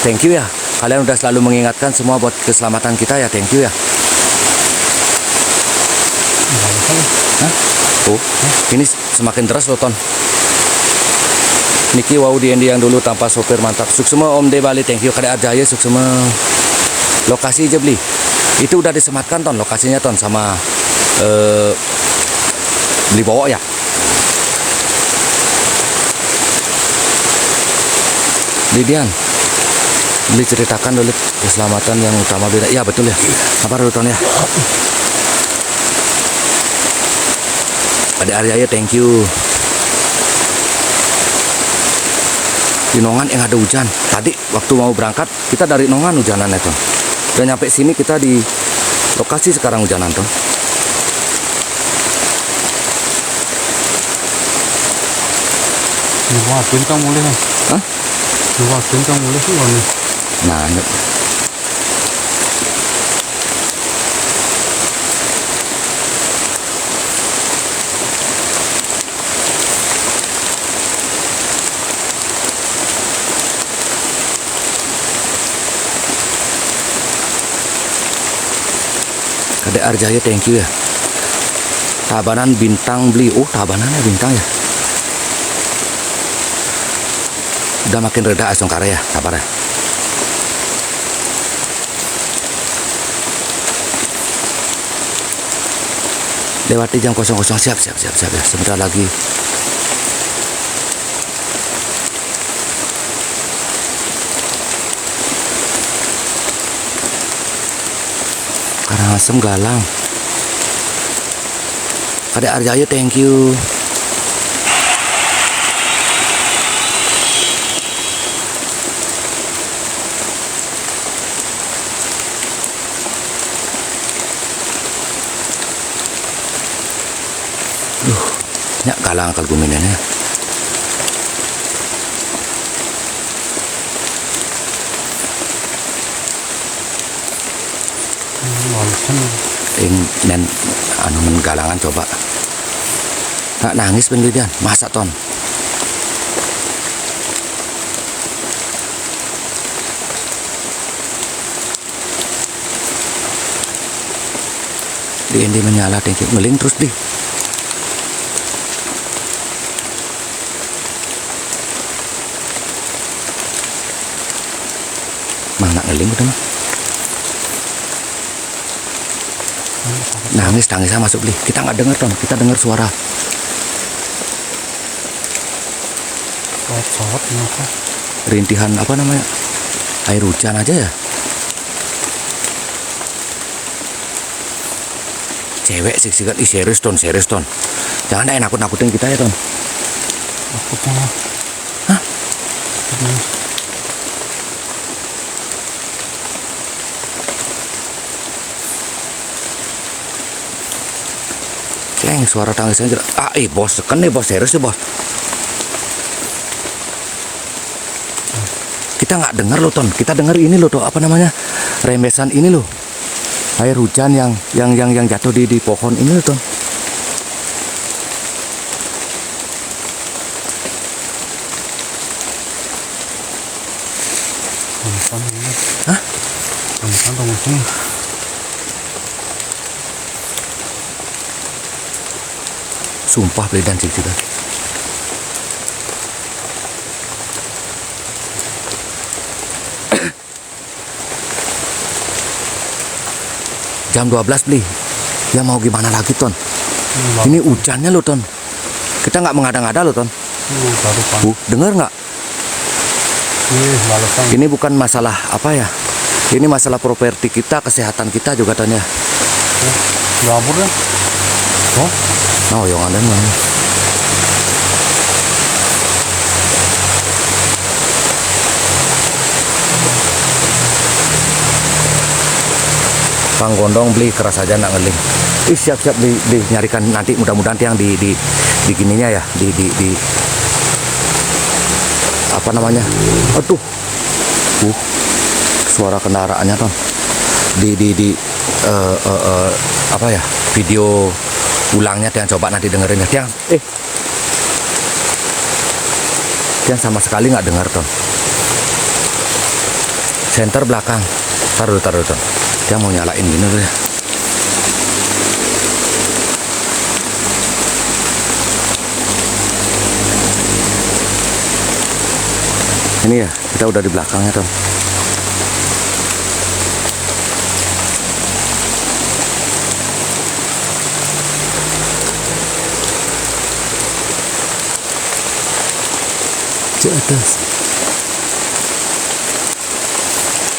Thank you ya. Kalian udah selalu mengingatkan semua buat keselamatan kita ya. Thank you ya. Hah? Oh, ini semakin deras loh Ton. Niki wow Diendi yang dulu tanpa sopir mantap. Suksema Om De Bali, thank you. Kada Arjaya suksema. Lokasi aja beli. Itu udah disematkan Ton, lokasinya Ton sama beli bawa ya. Lidian, beli ceritakan dulu keselamatan yang utama beda. Ya betul ya. Kabar dulu Ton ya. Pada Arjaya, thank you. Di Nongan yang ada hujan. Tadi waktu mau berangkat kita dari Nongan hujanan ya Ton. Udah nyampe sini kita di lokasi sekarang hujanan Ton. Wah, bintang mulai kan? Hah? Wah, bintang mulai sih nih. Nah, ini. Kadek Arjaya thank you ya. Tabanan bintang beli. Oh, tabanannya bintang ya. Udah makin reda Astungkara ya, sabar ya. Lewati jam 00, siap ya. Sebentar lagi. Karangasem Galang. Kadek Arjaya thank you. Nya Galang kalguminannya. Walaupun Men anu men Galangan coba. Nggak nangis pendidikan, masa ton. Di menyala thank you. Ngeling terus di. Mana ngeling udah mah. Nangis masuk beli. Kita nggak dengar ton, kita dengar suara. Sobat kenapa? Rintihan apa namanya? Air hujan aja ya. Cewek sik-sikat, serius ton. Jangan nakut-nakutin kita ya ton. Aku mah. Hah? Ceng, suara tangisnya jelas. Bos, kan nih bos, serius ya bos. Kita nggak dengar loh ton, kita dengar ini loh tuh apa namanya, rembesan ini loh, air hujan yang jatuh di pohon ini loh ton. Hah? Sumpah beli dan juga. Jam 12 beli. Ya mau gimana lagi ton? Ini hujannya loh ton. Kita nggak mengada-ngada loh ton. Dengar nggak? Ini bukan masalah apa ya? Ini masalah properti kita, kesehatan kita juga ton ya. Dapur ya? Oh, yang ada nih. Bang Gondong beli keras aja nak ngeling. Siap-siap nyarikan nanti mudah-mudahan yang di gininya ya, di apa namanya? Aduh. Suara kendaraannya ton. Apa ya? Video ulangnya yang coba nanti dengerin ya. Yang sama sekali nggak dengar ton. Center belakang. Taruh ton. Dia mau nyalain gini dulu ya. Ini ya, kita udah di belakangnya ton. Di atas.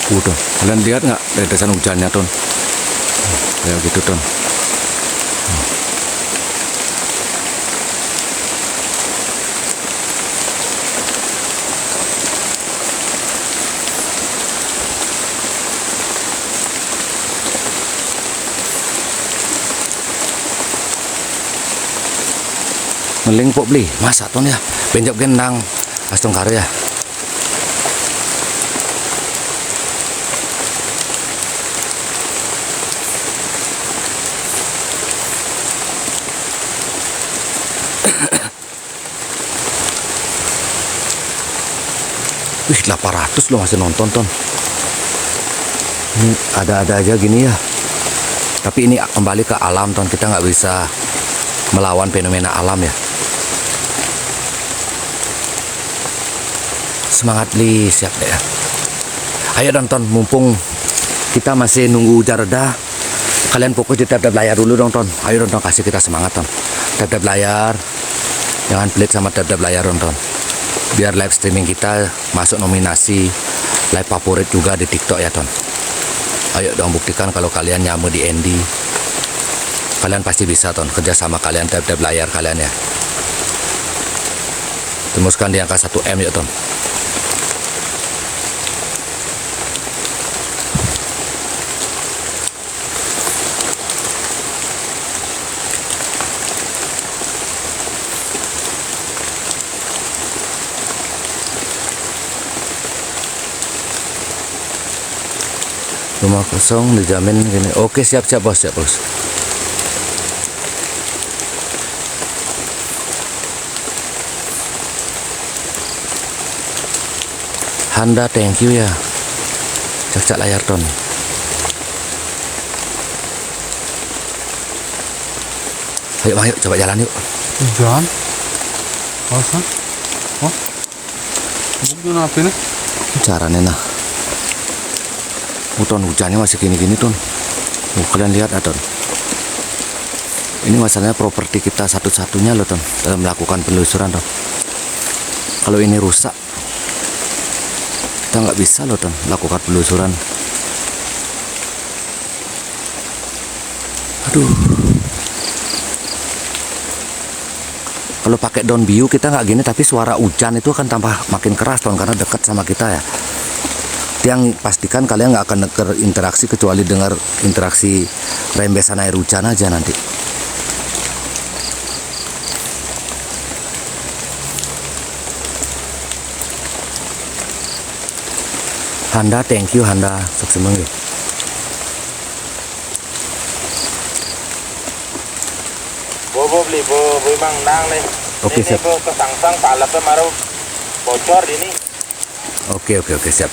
Udah, kalian lihat nggak detesan hujannya ton? Kayak gitu ton. Ngeling pok beli, masa ton ya? Benjok gendang, Astungkara ya. Wih, 800 lo masih nonton ton. Ini ada-ada aja gini ya. Tapi ini kembali ke alam Ton, kita nggak bisa melawan fenomena alam ya. Semangat Li, siap deh ya. Ayo dong Ton, mumpung kita masih nunggu hujan reda, kalian fokus di tab-tab layar dulu dong Ton. Ayo dong Ton, kasih kita semangat Ton. Tab-tab layar, jangan pelit sama tab-tab layar dong Ton. Biar live streaming kita masuk nominasi live favorit juga di TikTok ya Ton. Ayo dong buktikan kalau kalian nyamu di Andy. Kalian pasti bisa Ton, kerja sama kalian tab-tab layar kalian ya. Tembuskan di angka 1M ya Ton. Rumah kosong dijamin gini. Oke, siap bos, siap bos. Handa, thank you ya. Cak layar Ton. Ayo coba jalan yuk. Hujan. Alasan? Oh. Bukti apa ini? Caranya nah. Ton, hujannya masih gini-gini Ton. Kalian lihat Ton. Ini masalahnya properti kita satu-satunya loh Ton dalam melakukan penelusuran Ton. Kalau ini rusak, kita nggak bisa loh Ton melakukan penelusuran. Aduh. Kalau pakai daun biu kita nggak gini, tapi suara hujan itu akan tambah makin keras Ton karena dekat sama kita ya. Yang pastikan kalian nggak akan interaksi kecuali dengar interaksi rembesan air hujan aja nanti. Handa, thank you Handa, sukses ya. Bo beli bo bang nang nih. Oke, siap. Bo kesangsang palatnya maru bocor ini. Oke, siap.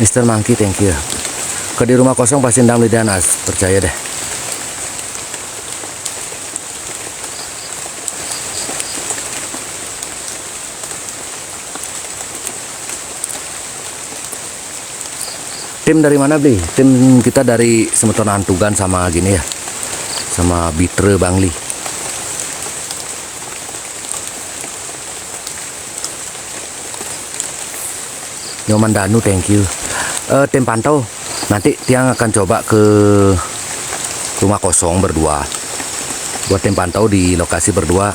Mr. Monkey, thank you. Ke di rumah kosong pasti ndam lidah nas, percaya deh. Tim dari mana Bli? Tim kita dari Semeton Antugan sama gini ya, sama Bitre Bangli. Nyoman Danu, thank you. Tim pantau, nanti Tiang akan coba ke rumah kosong berdua. Buat tim pantau di lokasi berdua,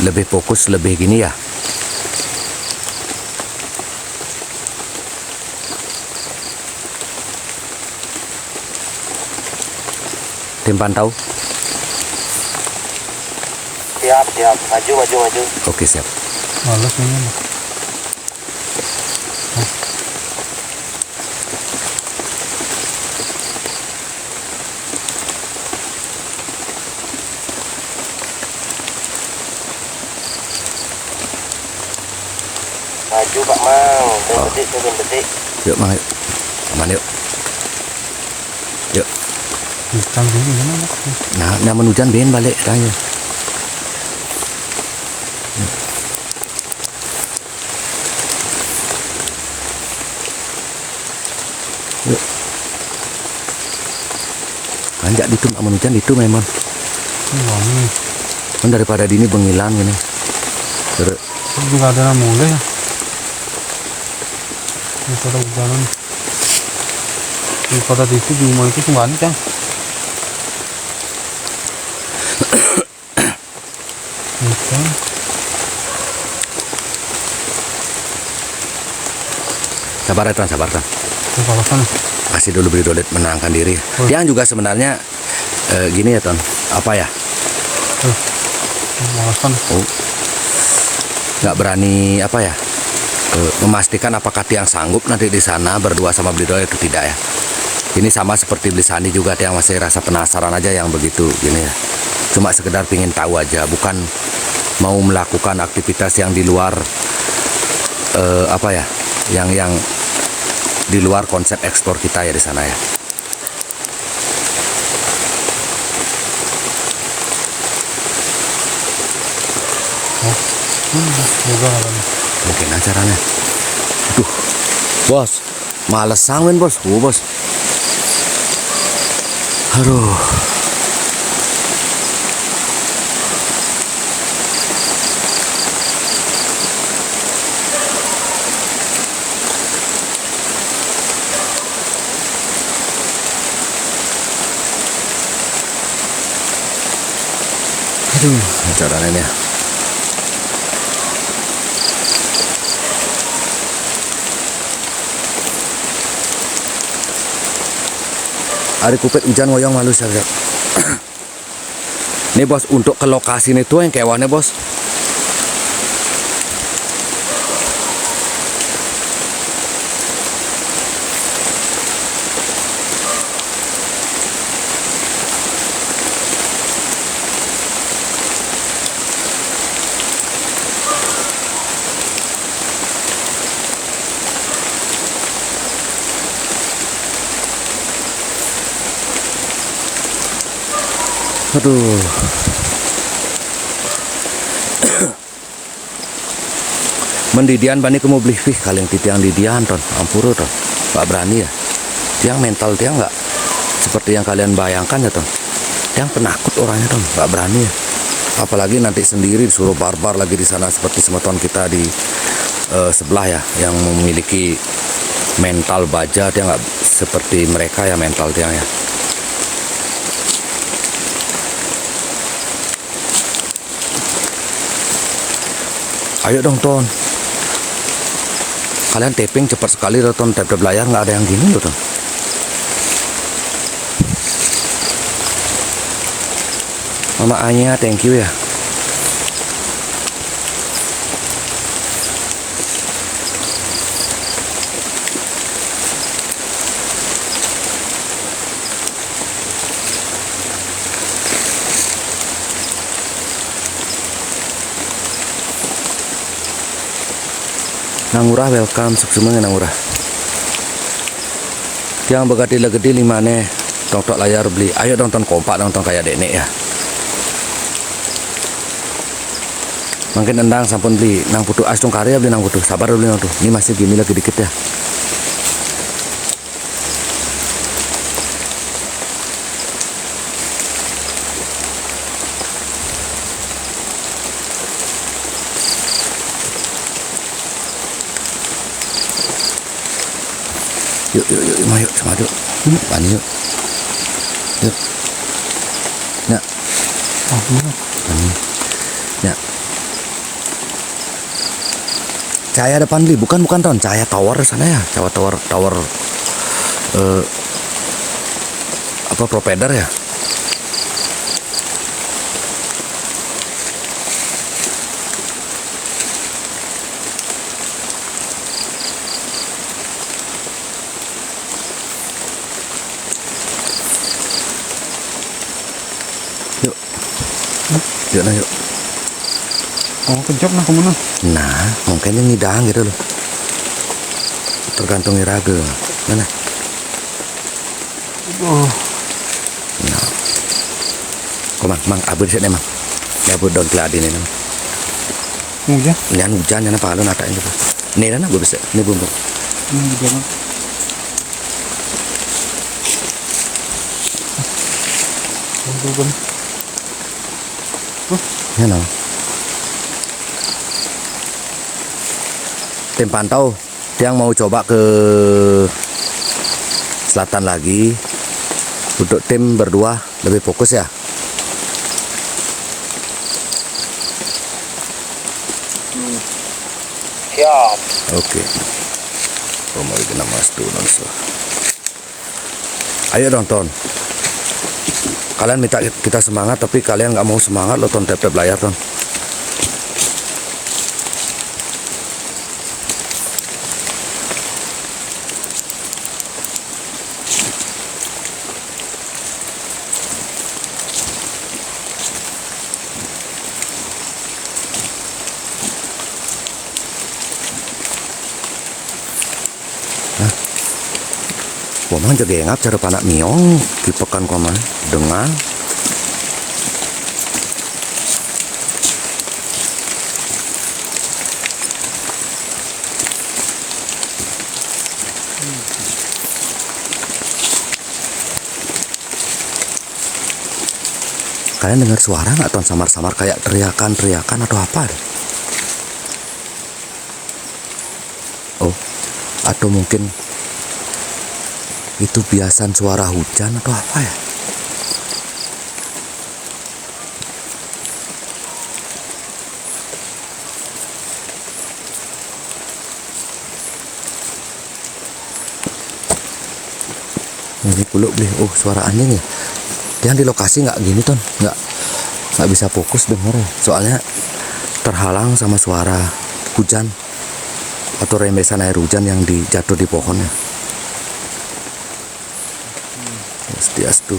lebih fokus, lebih gini ya. Tim pantau. Siap, maju. Oke, siap. Males ini. Maju Pak Mang, turun detik. Yuk Mang, yuk. Aman yuk. Yuk. Hujan gini gimana? Nah, nyaman hujan ben balik tanya. Yuk. Anjak itu aman hujan itu memang. Wangi. Kan daripada dini bengilan gini. Terus Juga ada mulai ya. Daripada hujanan. Daripada di itu di rumah itu tuh nggak kan? Hujan. sabar ya Tran, sabar Tran. Kalau sana. Kasih dulu beri dolet menenangkan diri. Yang juga sebenarnya gini ya Ton, apa ya? Malasan. Oh, nggak berani apa ya? Memastikan apakah Tiang sanggup nanti di sana berdua sama beli dolet atau tidak ya. Ini sama seperti Blisani juga, yang masih rasa penasaran aja yang begitu gini ya. Cuma sekedar pingin tahu aja, bukan mau melakukan aktivitas yang di luar apa ya, yang di luar konsep ekspor kita ya di sana ya. Mungkin acaranya. Duh, bos, males sangin bos, bos. Aduh. Aduh, acaranya nih. Hari kupet hujan ngoyong malu saja. Nih bos, untuk ke lokasi itu yang kewannya bos. Aduh. Mendidian bani kamu beli fih kalian titiang didian ton ampuru ton Pak berani ya tiang mental tiang nggak seperti yang kalian bayangkan ya ton tiang penakut orangnya ton nggak berani ya, apalagi nanti sendiri disuruh barbar lagi di sana seperti semeton kita di sebelah ya yang memiliki mental baja, dia nggak seperti mereka ya mental tiang ya. Ayo dong ton, kalian taping cepat sekali loh ton, tap layar nggak ada yang gini loh ton. Mama Anya thank you ya. Nangurah welcome semuanya nangurah. Yang begadi legedi limane tok layar beli. Ayo nonton kompak nonton kayak denek ya. Mungkin endang sampun beli nang putu as tung karya beli nang putu. Sabar beli nang tuh. Ini masih gini lagi dikit ya. Yuk, yuk, sama yuk. Pani yuk. Yuk. Ya. Pani. Ya. Cahaya depan beli, bukan ton, cahaya tower sana ya, tower apa provider ya. Yuk nah yuk. Oh kejap nah kemana? Nah mungkin yang ngidang gitu loh. Tergantung iraga. Mana? Oh. Nah. Kok mang abur sih emang. Ya abur don keladi nih. Hujan? Lian hujan yana palu nata ini. Nih dah gue bisa. Nih bumbu. Hujan. Hujan. Ya no. Tim pantau yang mau coba ke selatan lagi. Untuk tim berdua lebih fokus ya. Siap. Oke. Oh mau bikin nama nonso. Ayo dong ton. Kalian minta kita semangat tapi kalian nggak mau semangat lo ton, tap layar ton. Wamang jaga ngap cara panak miong kipekan koma dengan kalian dengar suara nggak ton samar-samar kayak teriakan atau apa deh? Oh, atau mungkin itu biasan suara hujan atau apa ya? Ini kuluk beli, oh suara anjing ya. Yang di lokasi nggak gini ton, nggak bisa fokus denger ya. Soalnya terhalang sama suara hujan atau rembesan air hujan yang dijatuh di pohonnya. Swastiastu.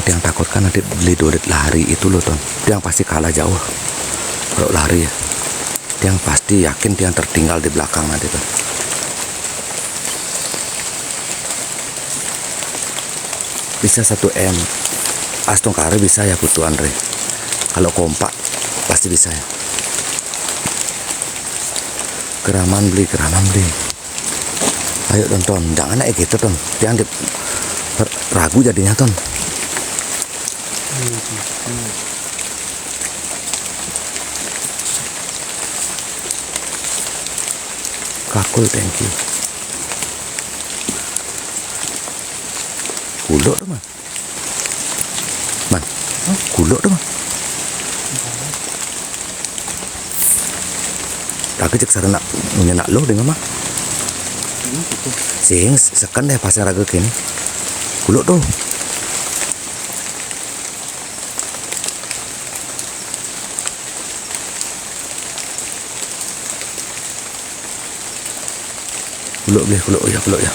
Yang takutkan nanti beli dodet lari itu loh ton, yang pasti kalah jauh kalau lari ya. Yang pasti yakin dia tertinggal di belakang nanti ton. Bisa 1M Astung Kare bisa ya Putu Andre. Kalau kompak pasti bisa ya. Keraman beli. Ayo ton, jangan naik gitu ton. Jangan ragu jadinya ton. Kakul, thank you. Kuluk tuh man. Kuluk tuh man. Raga cek sarana nak lo dengan mah. Sing sekan deh pasang raga kini. Kuluk tuh. Kuluk ya.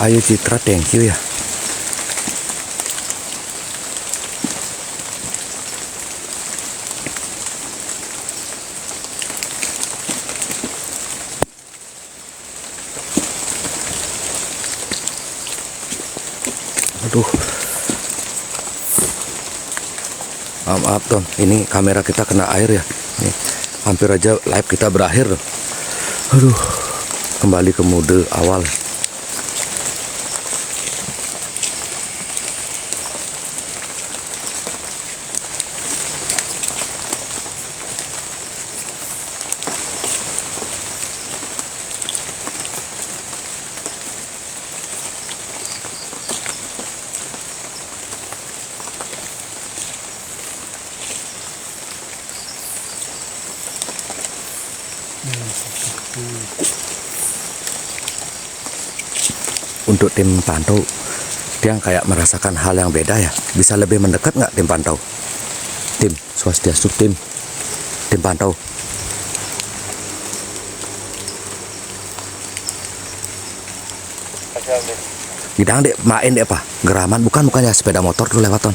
Ayo Citra, thank you ya. Aduh. Maaf Ton, ini kamera kita kena air ya. Nih, hampir aja live kita berakhir. Aduh, kembali ke mode awal. Untuk tim pantau, dia kayak merasakan hal yang beda ya. Bisa lebih mendekat nggak tim pantau? Tim Swastiastu, tim pantau. Gidang dek main dek apa? Geraman bukannya sepeda motor tuh lewat ton.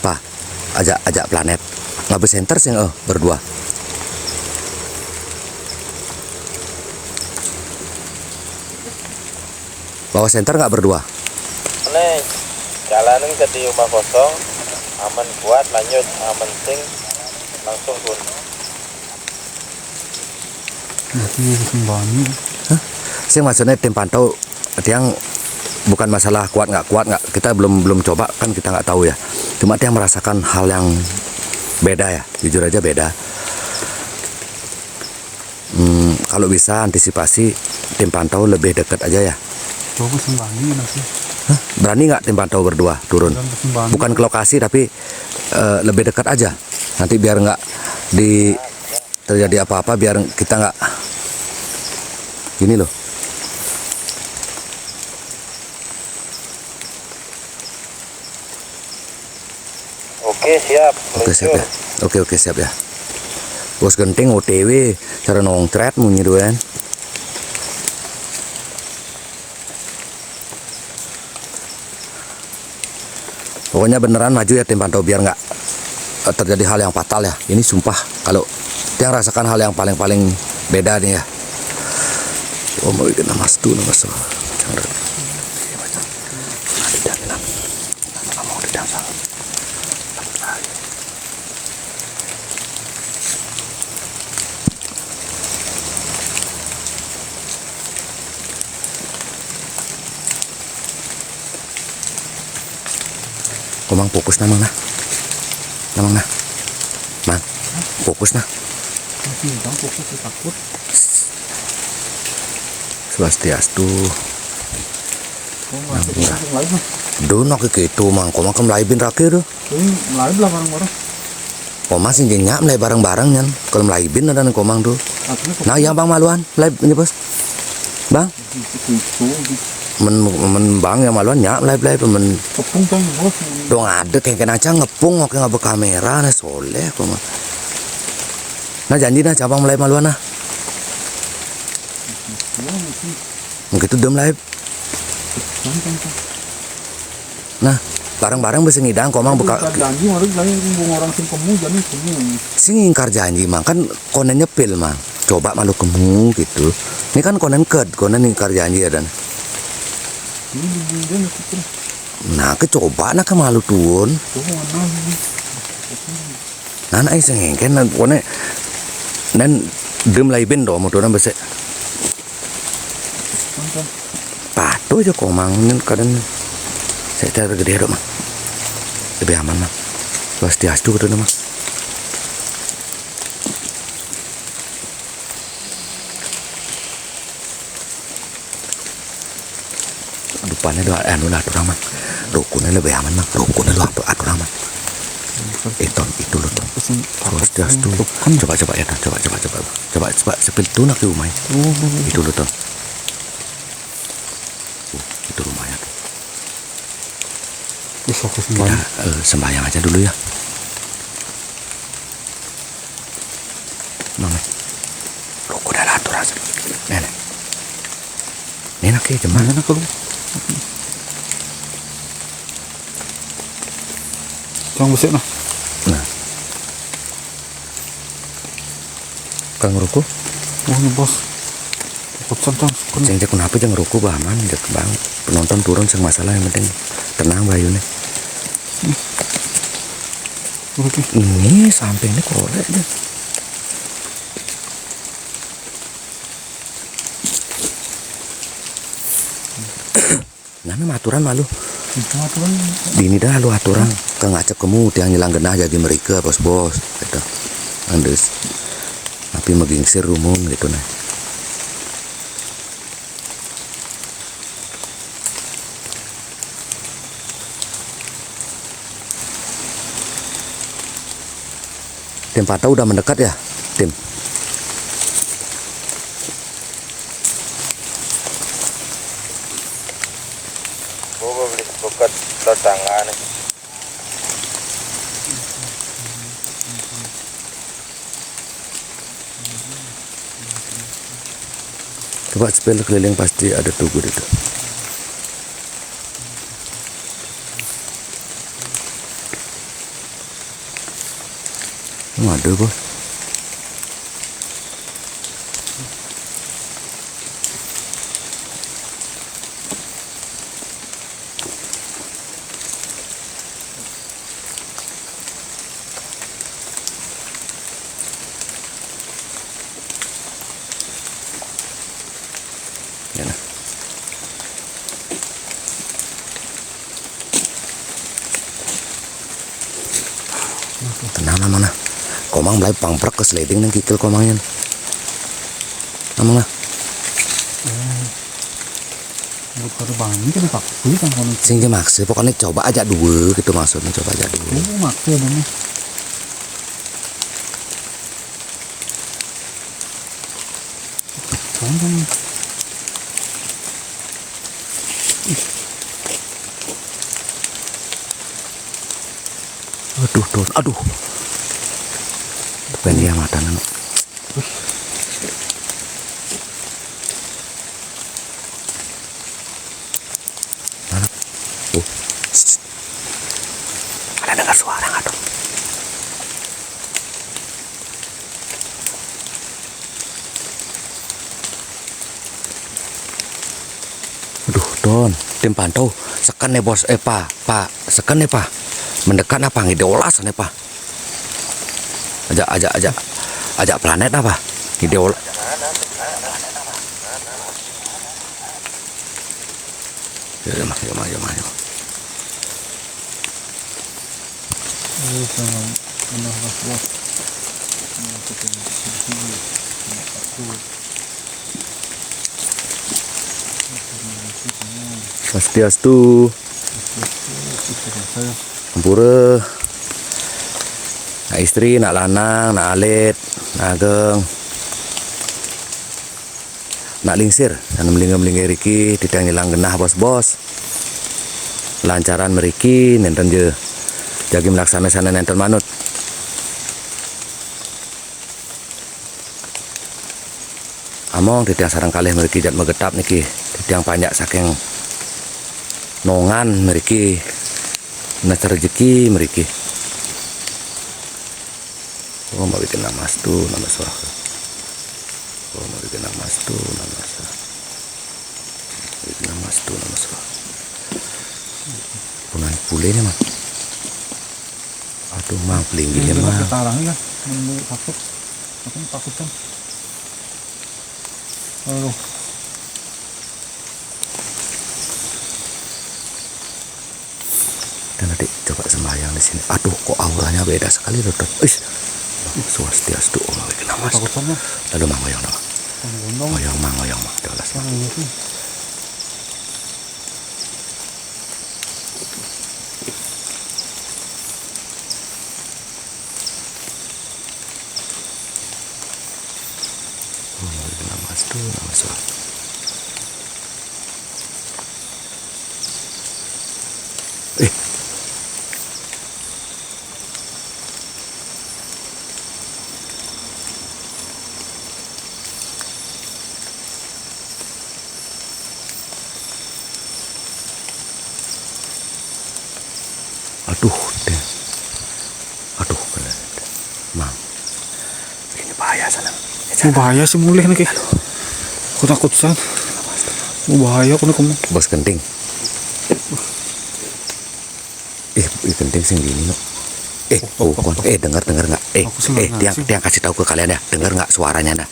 Pak, ajak planet. Ngabis center sih berdua. Bawa center nggak berdua? Nih, jalanin ke di rumah kosong, aman kuat, lanjut, aman sing, langsung pun. Sih maksudnya tim pantau, yang bukan masalah kuat nggak, kita belum coba kan, kita nggak tahu ya. Cuma dia merasakan hal yang beda ya, jujur aja beda. Kalau bisa antisipasi tim pantau lebih dekat aja ya. Berani nggak tim pantau berdua turun? Bukan ke lokasi tapi lebih dekat aja. Nanti biar nggak terjadi apa-apa, biar kita nggak gini loh. Oke, siap. Oke siap Meluncur. ya. Oke siap ya. Bos genting OTW cara nongtret munyi duluan. Pokoknya beneran maju ya tim pantau biar nggak terjadi hal yang fatal ya. Ini sumpah kalau yang rasakan hal yang paling beda nih ya. Oh mau bikin nama stu nama so. Komang fokus namang nah. Mang, fokus nah. Bang fokus takut. Swastiastu. Oh, masuk lain mah. Dono ke gitu mang, komang kemlaibin rakir. Ini lain lah barang-barang. Komang sih jenyak mulai bareng-bareng kan. Kalau melaibin ada nih komang tuh. Nah yang bang maluan, melaib ini bos. Bang, men bang yang maluan nyak melaib men. Kepung kan bos. Dong ada kayak kena aja ngepung oke nggak kamera nah soleh komang. Nah janji nah cabang melaib maluan nah. Begitu udah melaib. Nah bareng-bareng bisa ngidang komang buka. Janji orang lain orang sing kemu jadi kemu. Sing ingkar janji mang kan konen nyepil mang. Coba malu kemu gitu. Ini kan konen ingkar janji ya dan. Nah kecoba nak kemalu tuun. Nah nak iseng engken nak kone nen dem laibin do motoran besek. Patuh aja komang nen kadang saya cara gede dong mang. Lebih aman mang. Swastiastu gitu mang. Depannya doa anu lah atur aman. Rukunnya lebih aman mang. Rukunnya lu atur aman. Itu lu tuh. Swastiastu. Coba ya coba sepil tuh nak rumah. Itu lu tuh. Itu rumahnya tuh. Kita sembahyang aja dulu ya. Mang. Rukunnya lah atur aja. Nenek. Nenek ke jemana nak lu? Jangan besek nah. Nah. Kang ruku? Oh ini bos. Kocan cang. Ceng cek kenapa jangan ruku bahaman cek bang. Penonton turun sing masalah yang penting tenang bayu nih. Ini samping ini korek aja. Nana aturan malu. Dini dah lu aturan. Kang ngacak kamu tiang nyilang genah jadi mereka bos-bos. Gitu. Andes. Tapi magingsir rumun gitu nah. Tim Pata udah mendekat ya, tim. Gua beli bukat tangan. Coba spell keliling pasti ada tugu itu. Ada bos. Ya nah. Tenang namang nah. Komang mulai pangprak ke sleting nang kikil komangnya. Namang lah. Bukan banyak kan pak. Kan kono. Sing dimaksud pokoknya coba aja dua gitu maksudnya coba aja dua. Oh maksud namanya. Kan. Aduh, Ton. Aduh. Bukan dia mata nang. Mana? Oh. Ada dengar suara nggak, Ton? Aduh, Ton. Tim pantau. Sekan nih, Bos. Pak. Sekan nih, Pak. Mendekat apa? Ngideolas nih, Pak. Ajak planet apa? Ngideolas. Ya, mah. Swastiastu. Ampura. Nak istri, nak lanang, nak alit, nak ageng, nak lingsir, dan melingga-melingga riki, titang hilang genah bos-bos. Lancaran meriki, nenten je, jagi melaksana sana nenten manut. Among titiang sarang kalih meriki jat megetap niki, titiang panjak saking nongan meriki, nasa rezeki meriki. Oh, mau bikin nama tu, nama suara. Oh, mau bikin nama tu, nama suara. Bikin nama tu, nama suara. Punan pulih ni mah. Aduh, mah peling gini mah. Tarang ya, takut. Aku takut kan. Aduh. Dan adik coba sembahyang di sini. Aduh, kok auranya beda sekali loh, Dok. Swastiastu, oh, mau bikin nama tu. Lalu mang ngoyong nama. Ngoyong mang. Dolas mang. Oh, mau bikin nama tu, nama suara. Aduh, bener. Mang, ini bahaya sana. Bahaya sih mulai nih kayak. Aku takut san. Bahaya aku nih kamu. Bos kenting. Kenting sing gini no. Dengar nggak? Tiang kasih tahu ke kalian ya. Dengar nggak suaranya dah?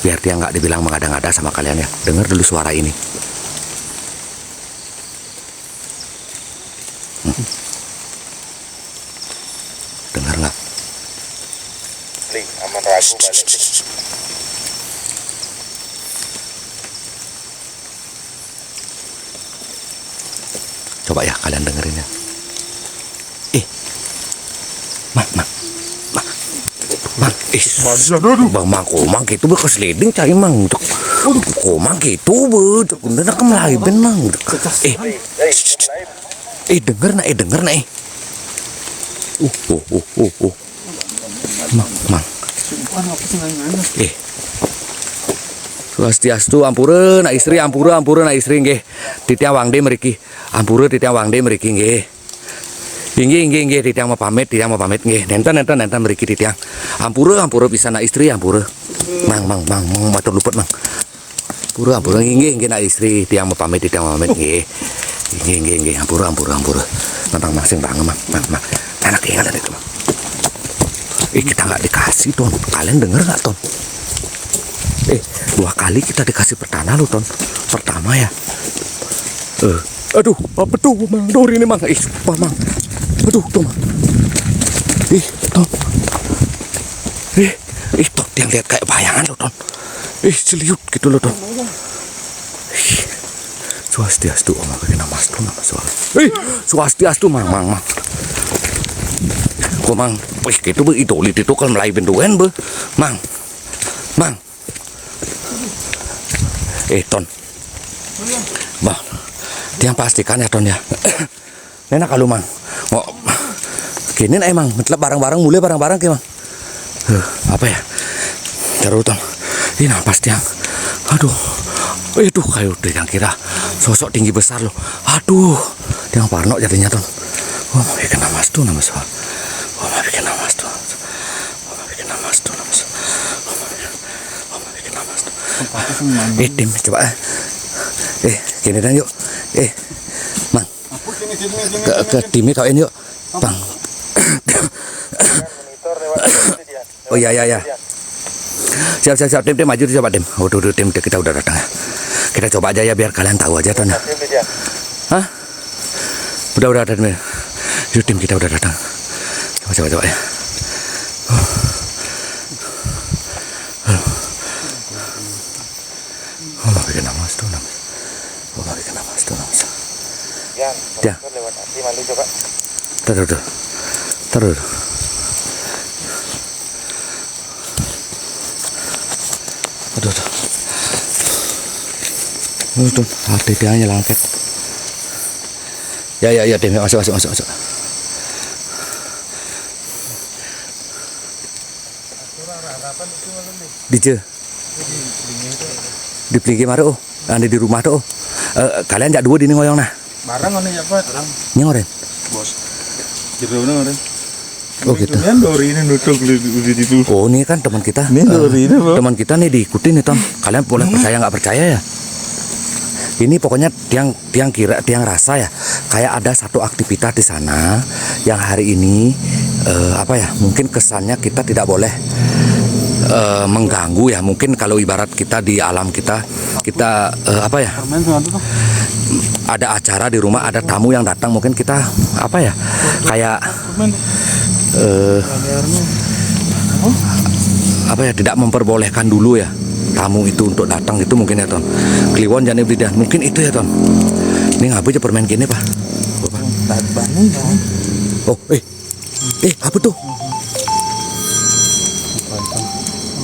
Biar Tiang nggak dibilang mengada-ngada sama kalian ya. Dengar dulu suara ini. Dengar nggak? Ling, aman ragu balik. Coba ya kalian dengerin ya. Mang komang gitu bekas leading cai mang. Komang gitu be. Udah nak melai ben mang. Denger nak. Mang. Swastiastu ampura nak istri ampura nak istri nggih. Titiang wangde mriki. Ampura titiang wangde mriki nggih. Inggih titiang mau pamit nggih. Nenten mriki titiang. Ampura bisa nak istri ampura. Mang matur luput mang. Ampura inggih nak istri titiang mau pamit nggih. Inggih ampura. Nantang masing bang mang. Enak ingat itu mang. Kita nggak dikasih Ton. Kalian denger nggak Ton? 2 kali kita dikasih pertanda lo Ton. Pertama ya. Aduh, apa tuh mang? Dori ini mang. Sumpah mang. Aduh, tuh mang. Ton. Ton, yang lihat kayak bayangan lo Ton. Celiut gitu lo Ton. Swastiastu, om bikin nama suara. Swastiastu mang. Kok mang, gitu be idolit itu kalau melai benduan be, mang. Ton, bang, tiang pastikan ya Ton ya. Nenek kalau mang, Kini emang metlap barang-barang mulai barang-barang ke mang. Apa ya? Taruh tong. Ini napas tiang. Aduh. Itu kayu deh yang kira sosok tinggi besar loh. Aduh. Tiang parno jadinya tong. Oh, mau bikin namas tuh namas. Oh, mau bikin namas tuh. Oh, mau bikin namas tuh namas. Oh, mau bikin namas tuh. Tim coba. Kini dan yuk. Mang. Ke timnya kawin yuk. Bang. Oh iya. Siap tim maju coba tim. Udah tim kita udah datang ya. Kita coba aja ya biar kalian tahu aja ton. Hah? Udah tim. Yuk tim kita udah datang. Coba ya. Oh, mau bikin namas tuh namas. Ya. Lewat hati malu coba. Terus. Aduh. Tuh, hati dia nyelangket. Ya, tim masuk. Di pelinggi maro. Ane di rumah tuh. Kalian jak dua di ngoyong nah. Barang ane ya Pak. Nyoren. Bos. Jerone ore. Oh gitu. Kan dori ini nutuk di situ. Oh ini kan teman kita. Ini dori ini, Bang. Teman kita nih diikutin nih Tom. Kalian boleh percaya nggak percaya ya. Ini pokoknya tiang rasa ya. Kayak ada satu aktivitas di sana yang hari ini mungkin kesannya kita tidak boleh mengganggu ya. Mungkin kalau ibarat kita di alam kita ada acara di rumah, ada tamu yang datang, mungkin kita tidak memperbolehkan dulu ya tamu itu untuk datang itu mungkin ya Ton. Kliwon jangan bidan mungkin itu ya Ton. Ini ngapain aja permain gini Pak? Oh apa tuh?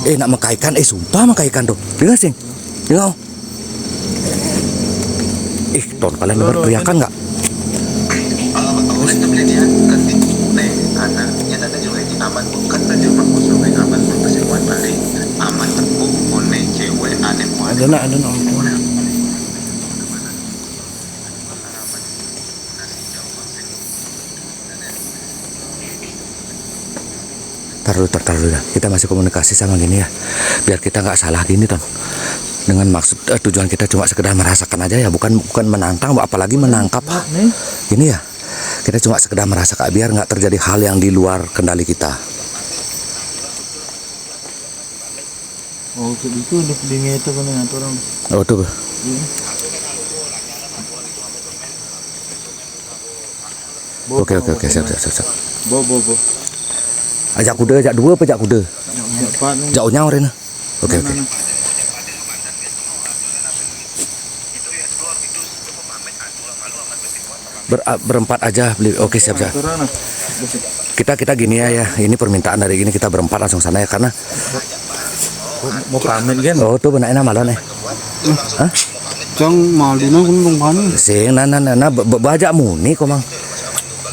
Nak makaikan, sumpah makaikan tuh. Dengar sing, dengar. Ton kalian dengar teriakan nggak? Oleh penelitian anaknya ada juga aman bukan saja maksud sampai aman berkeseluruhan balik aman terpuk oleh cewek aneh Ada nak. Taruh dah. Kita masih komunikasi sama gini ya. Biar kita nggak salah gini Ton. Dengan maksud tujuan kita cuma sekedar merasakan aja ya, bukan menantang, apalagi menangkap. Ini ya. Kita cuma sekedar merasakan biar nggak terjadi hal yang di luar kendali kita. Oh, itu udah dingin itu kan yang orang. Oh tuh. Oke, siap. Bo. Ajak kuda, ajak dua apa ajak kuda? Jauhnya orang. Oke. Berempat aja beli. Oke, siap. Kita gini ya. Ini permintaan dari gini, kita berempat langsung sana ya karena mau pamit kan? oh tuh benar malam nih. Hah? Jang malina gunung pani. Sing bajak muni kok mang.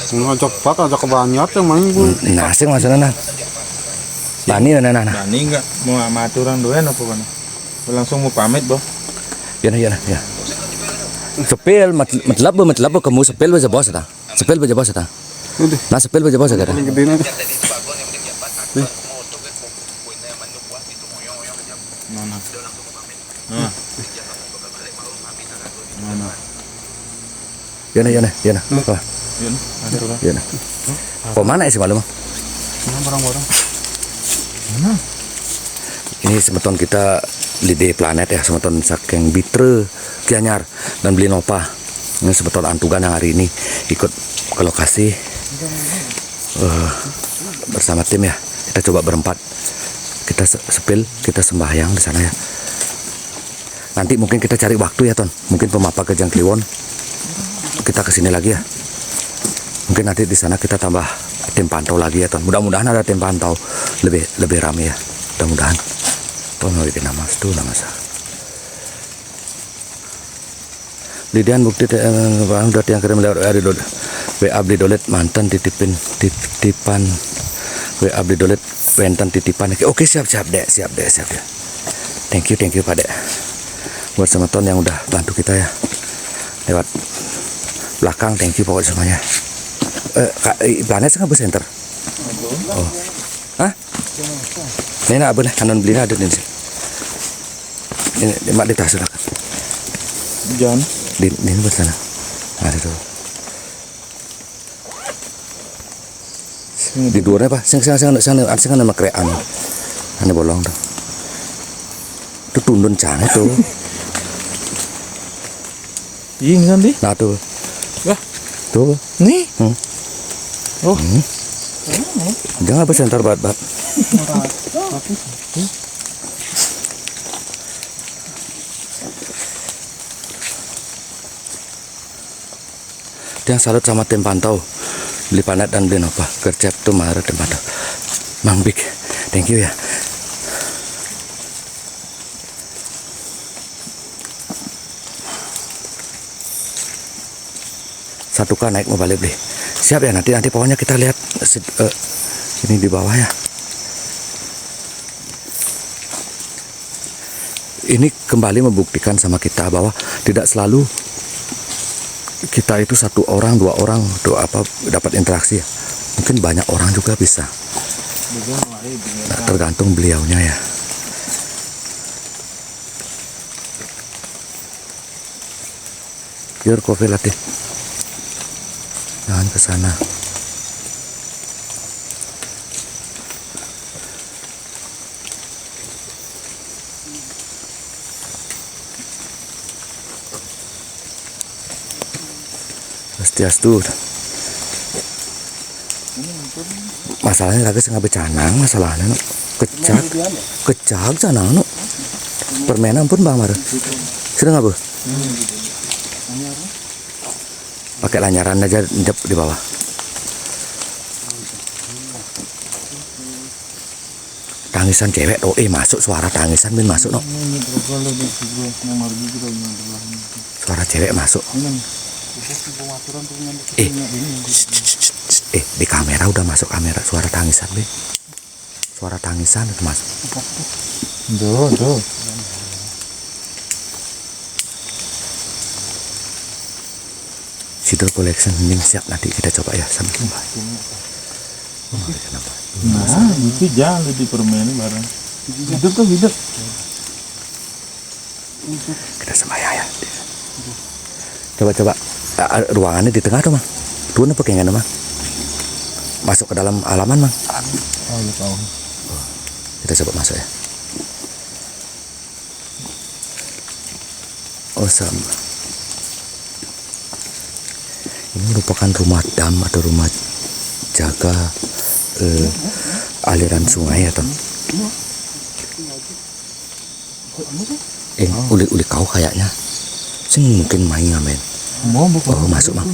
Ngajak pak ajak kebanyak yang main gue. Nah, sing maksudnya Bani nah. Bani enggak mau sama aturan doen apa kan? Langsung mau pamit, Boh. Ya. Sepil matlab kamu sepil baca bos ta. Sepil baca bos ta. Nah, sepil baca bos ta. Mana. Ya. Ya. Kok mana sih malam? Barang-barang. Ini semeton kita lide planet ya, semeton saking bitre kianyar dan beli nopa. Ini semeton antugan yang hari ini ikut ke lokasi bersama tim ya. Kita coba berempat. Kita sepil, kita sembahyang di sana ya. Nanti mungkin kita cari waktu ya Ton. Mungkin pemapa ke Kliwon. Kita kesini lagi ya. Mungkin nanti di sana kita tambah tim pantau lagi ya Ton. Mudah-mudahan ada tim pantau lebih ramai ya. Mudah-mudahan. Ton mau bikin nama sah. Lidian bukti udah yang kirim lewat dari WA beli dolet mantan titipan WA beli dolet mantan titipan. Oke, siap dek. Thank you Pak Dek. Buat sama Ton yang udah bantu kita ya lewat belakang, thank you pokoknya semuanya. Planet nggak besenter? Oh, hah? Ini nak benar kanan beli ada nih. Ini mak di tas sudah. Jangan. Di sana. Ada tuh. Di luarnya apa? Sing nama krean. Ane bolong tuh. Itu tundun canggih tuh. Iya nanti. Nah tuh. Wah. Tuh. Nih. Oh. Jangan besenter bat. Dia salut sama tim pantau. Beli Panet dan beli Nova. Kerja tuh marah tim pantau. Mang Big, thank you ya. Satu kan naik mau balik beli. Siap ya, nanti pokoknya kita lihat ini di bawah ya. Ini kembali membuktikan sama kita bahwa tidak selalu kita itu satu orang, dua orang, dapat interaksi ya. Mungkin banyak orang juga bisa. Nah, tergantung beliaunya ya. Your coffee latte. Jangan ke sana. Swastiastu. Masalahnya lagi sengaja becanang masalahnya no. Kecak canang no. Permainan pun bang Mar. Sedang apa? Pakai lanyaran aja di bawah. Tangisan cewek masuk, suara tangisan min masuk no. Suara cewek masuk. Di kamera udah masuk kamera suara tangisan be. Suara tangisan itu masuk. Duh. Sidol collection mending siap nanti kita coba ya sampai kembali. Kenapa? Nah, itu jangan di permen bareng. Hidup. Kita sembahyang ya. Coba ruangannya di tengah tuh Mang. Tuh apa kayak Mang? Masuk ke dalam halaman Mang. Oh, ya tahu. Kita coba masuk ya. Oh sama. Ini merupakan rumah dam atau rumah jaga aliran sungai ya Ton. Uli kau kayaknya. Sing mungkin main ngamen. Oh masuk Mang.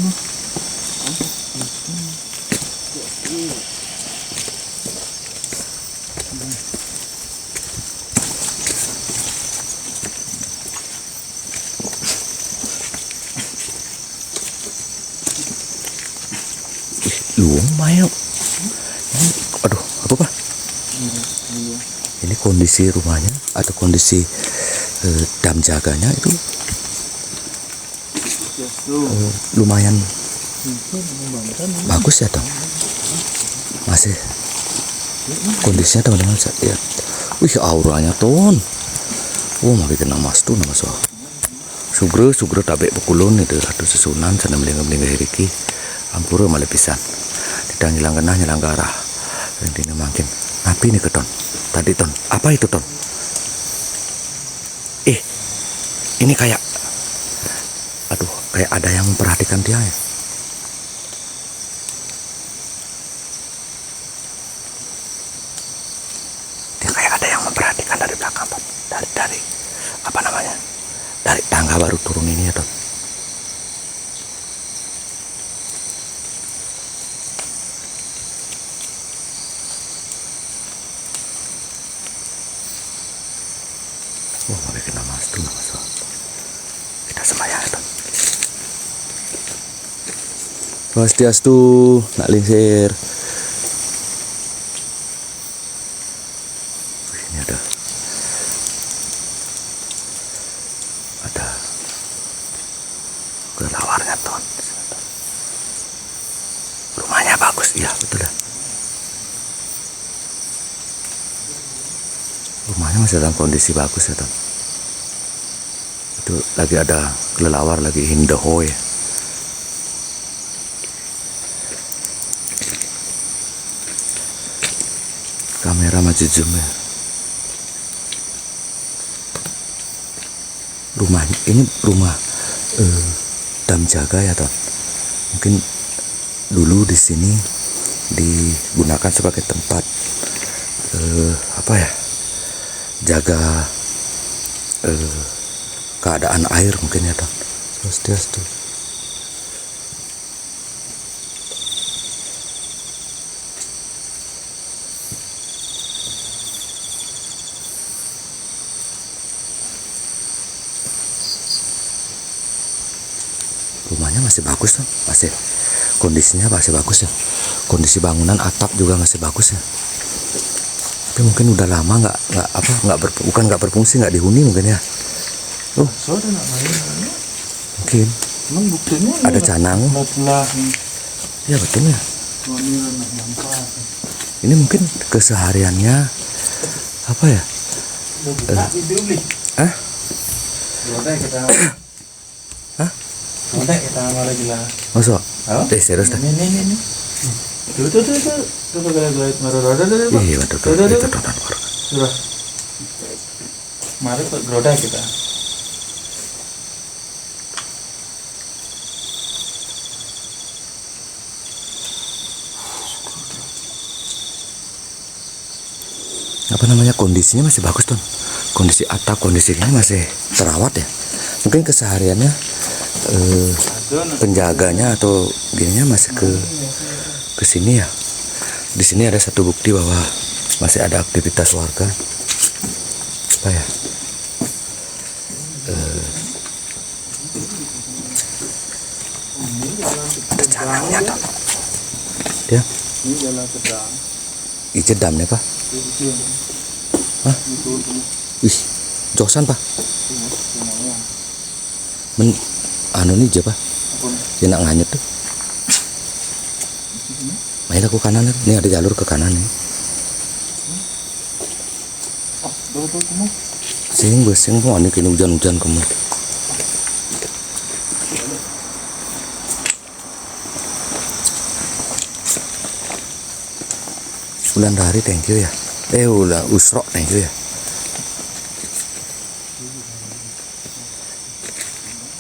Lumayan. Aduh, apa Pak? Ini kondisi rumahnya atau kondisi dam jaganya itu lumayan bagus ya Tom. Masih kondisinya teman-teman saya lihat. Wih auranya Ton. Oh mau bikin nama tuh nama soal. Sugro tabek bekulun itu atau susunan sana melingga hiriki. Ampura malah pisan. Tidak ngilang kena ngilang garah. Intinya makin. Api ini ke Ton. Tadi Ton. Apa itu Ton? Ini kayak. Aduh, kayak ada yang memperhatikan dia ya. Dia kayak ada yang memperhatikan dari belakang Ton. Dari apa namanya? Dari tangga baru turun ini ya Ton. Oh, mau bikin nama itu nama soal. Kita sembahyang Ton. Swastiastu, nak lingsir. Ini ada kelelawarnya ton. Rumahnya bagus, iya betul ya. Rumahnya masih dalam kondisi bagus ya ton. Itu lagi ada kelelawar lagi hindahoy. Kamera maju zoom ya. Rumah ini rumah dam jaga ya ton. Mungkin dulu di sini digunakan sebagai tempat apa ya, jaga keadaan air mungkin ya ton. Swastiastu. Rumahnya masih bagus tuh, masih kondisinya masih bagus ya. Kondisi bangunan atap juga masih bagus ya. Tapi mungkin udah lama nggak berfungsi, nggak dihuni mungkin ya. Mungkin Emang buktinya ada canang. setelah Ya betul ya. Ini mungkin kesehariannya apa ya? Hah? Hah? kita malah gila. Masuk? Oh? Serius dah. Ini. Tuh gila-gila marah-marah. Iya betul. Itu tonton. Sudah. Mari geroda kita. Apa namanya, kondisinya masih bagus tuh. Kondisi atap, kondisinya masih terawat ya. Mungkin kesehariannya penjaganya atau gininya masih ke sini ya. Di sini ada satu bukti bahwa masih ada aktivitas warga. Apa ya? Ada canangnya tuh. Ya. Ini jalan pedang. Ijedamnya pak. Hah? Ih, josan pak. Anu nih aja pak. Enak nganyet tuh. Main aku kanan, ini ada jalur ke kanan nih. Sing besing mau ini kini hujan-hujan kamu. Bulan Dari thank you ya. Ulah Usro thank you ya.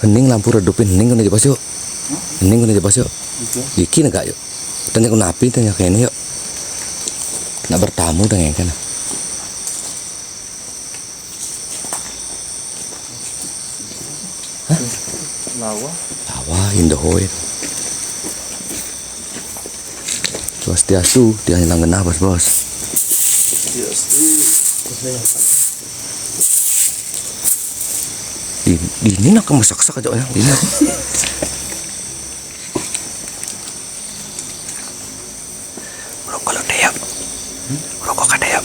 Hening lampu redupin, hening kena jepas yuk. Hening kena jepas yuk. Iki enggak yuk. Tanya ku napi tanya kene yuk. Nak bertamu dengan kan. Hah? Lawa Indohoy. Swastiastu, dia yang genah bos. Ini nak masak-sak aja ya. Ini. Rokok lo deh. Rokok kada ya.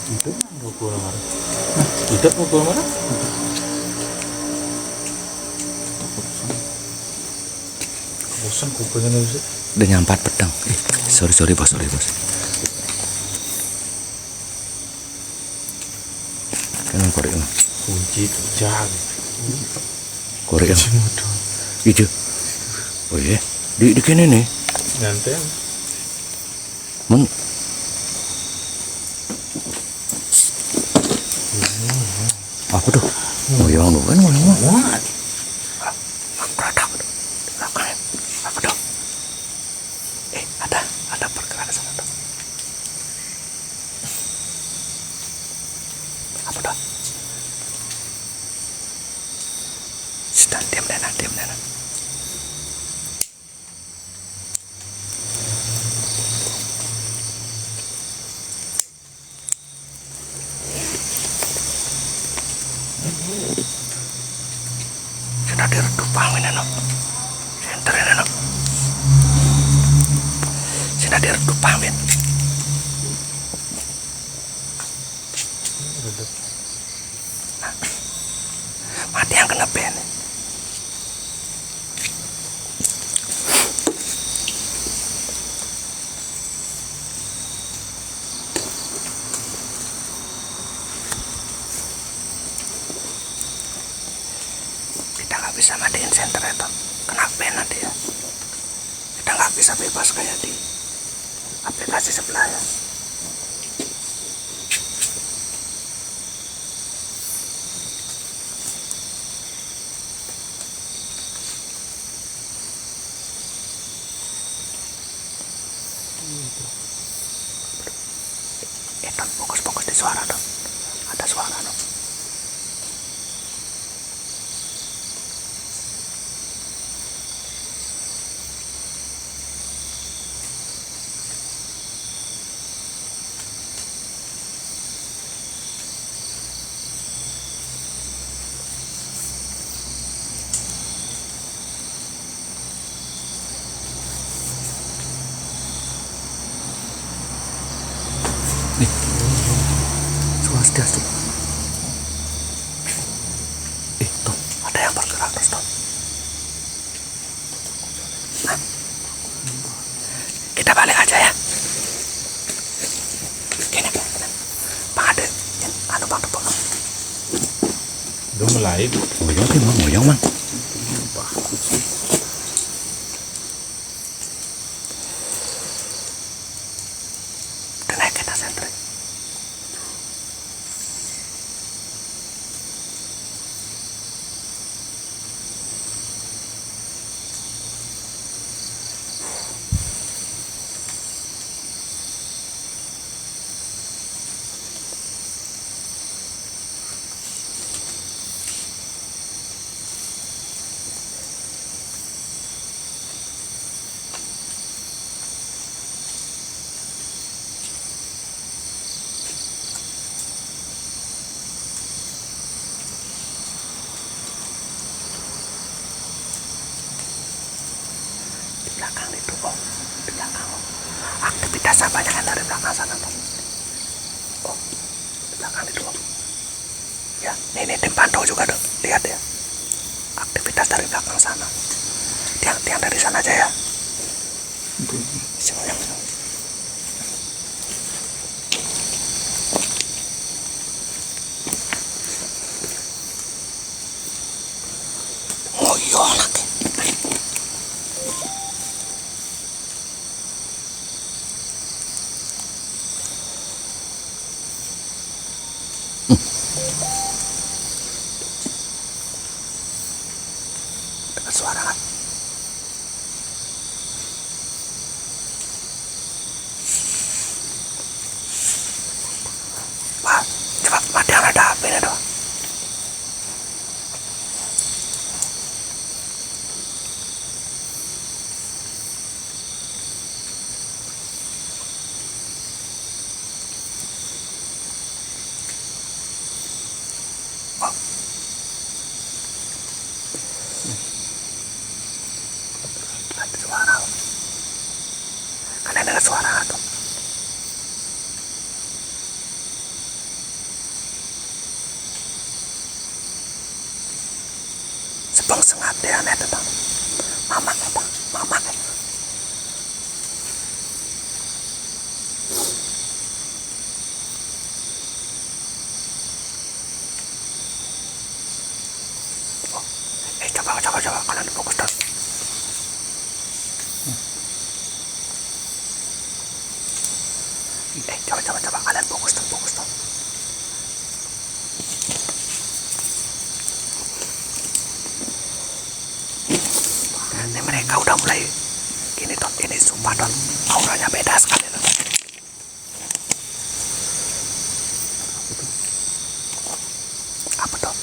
Itu rokok marah. Itu rokok marah. Bosan kupingnya nih sih. Udah nyampat pedang. Sorry bos. Kan korek mah. Kunci tujang. Korek yang. Itu. Oh iya. Di kene nih. Nganten. Apa tuh? Oh yang lu kan mau. What? Produk. Apa tuh? Ada pergerakan sana tuh. Apa tuh? Diam dana. Sudah diredup angin no. center ini no. Sini dia redup pamin. Nah, mati yang kena pen. Kita nggak bisa matiin center itu, kena pen nanti ya. Kita nggak bisa bebas kayak di aplikasi sebelah ya. Don, fokus di suara dong. Ada suara dong. Swastiastu. Tuh, ada yang bergerak terus tuh. Nah, kita balik aja ya. Gini, Bang ada, anu Bang tepuk. Udah mulai. Ngoyong Bang. Udah naik kita sentri. Belakang itu kok, di belakang aktivitas banyak yang dari belakang sana tuh. Oh, di belakang itu kok. Ya, ini tim pantau juga tuh, lihat ya. Aktivitas dari belakang sana. Tiang dari sana aja ya. Semua yang ngoyong lagi. Dengar suara kan? Wah, coba mati yang ada apa ini doang. Ada suara. Kalian dengar suara tuh? Sebang sengat dia aneh tentang mama apa? Mama. Oh, coba kalian fokus tuh. Coba kalian fokus tuh. Ini mereka udah mulai gini Don, ini sumpah Don, auranya beda sekali Don. Apa Don?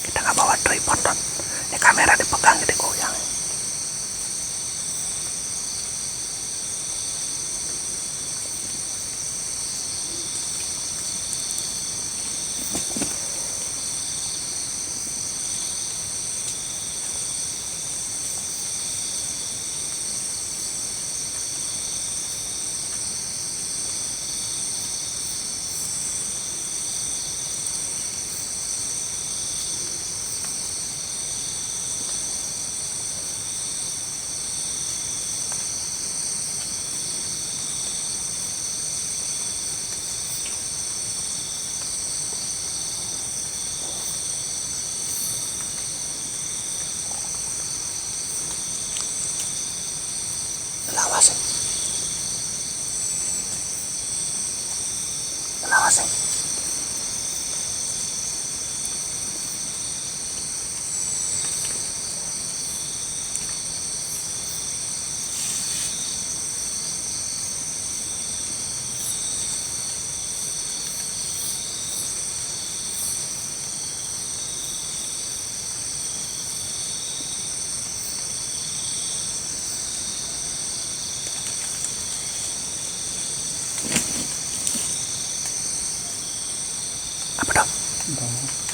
Kita nggak bawa tripod Don, ini kamera dipegang jadi goyang.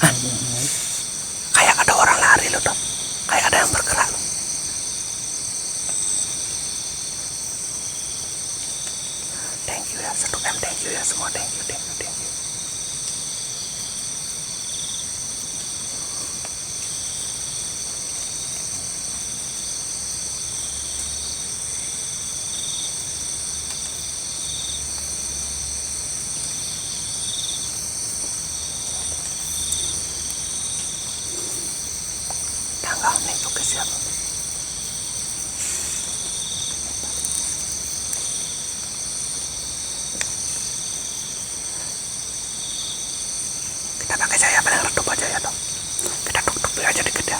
Hah? Kayak ada orang lari loh Tom. Kayak ada yang bergerak. Thank you ya 1M, thank you ya semua, thank you. Tanggal nih juga siapa? Kita pakai cahaya paling redup aja ya dong. Kita tuk-tuk aja dikit ya.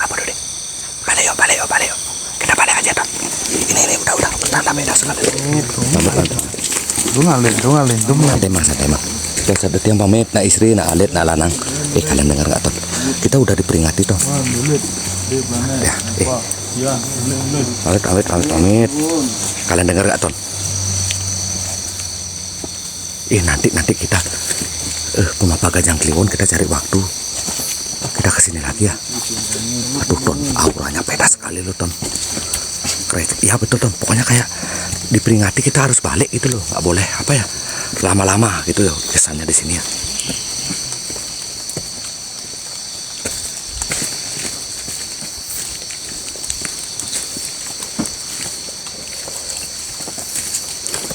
Apa dulu? Balik yuk. Kita balik aja dong. Ini udah tanda beda sekali. Dungalin. Santai mah. Kita sadar yang pamit, na istri, na alit, na lanang. Kalian dengar nggak toh? Kita udah diperingati toh. Ya, Pamit. Kalian dengar nggak toh? Nanti kita Pemapa Gajang Kliwon, kita cari waktu. Kita kesini lagi ya. Aduh Ton, auranya beda sekali loh Ton. Keren. Iya betul Ton. Pokoknya kayak diperingati kita harus balik gitu loh. Nggak boleh lama-lama gitu ya kesannya di sini ya.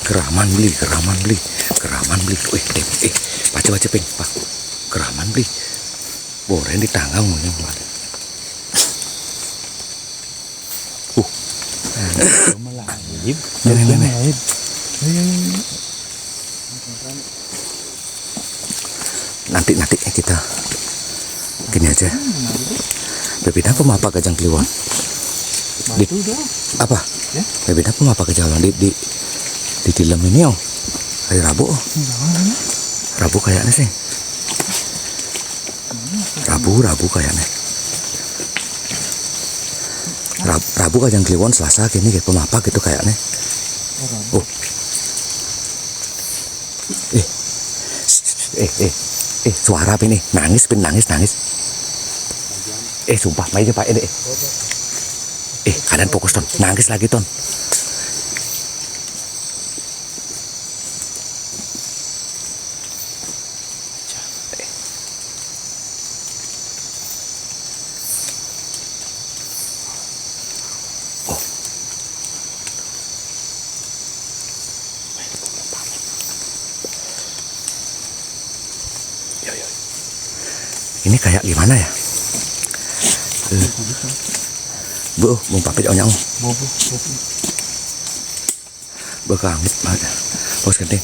Keraman beli. Baca ping, Pak. Keraman beli. Boren di tanggang mungkin. Nanti kita gini aja. Berbeda Pemapa Gajang Kliwon. Apa? Berbeda Pemapa Gajang Kliwon di dalam ini hari Rabu. Rabu kayaknya sih. Rabu kayaknya. Rabu Gajang Kliwon, Selasa gini kayak Pemapa gitu kayaknya. Suara apa ini? Nangis. Sumpah, main Pak ini. Kalian fokus Ton, nangis lagi Ton. Ini kayak gimana ya? Bu, mau pamit onyang. Bu kangit banget. Bos genting.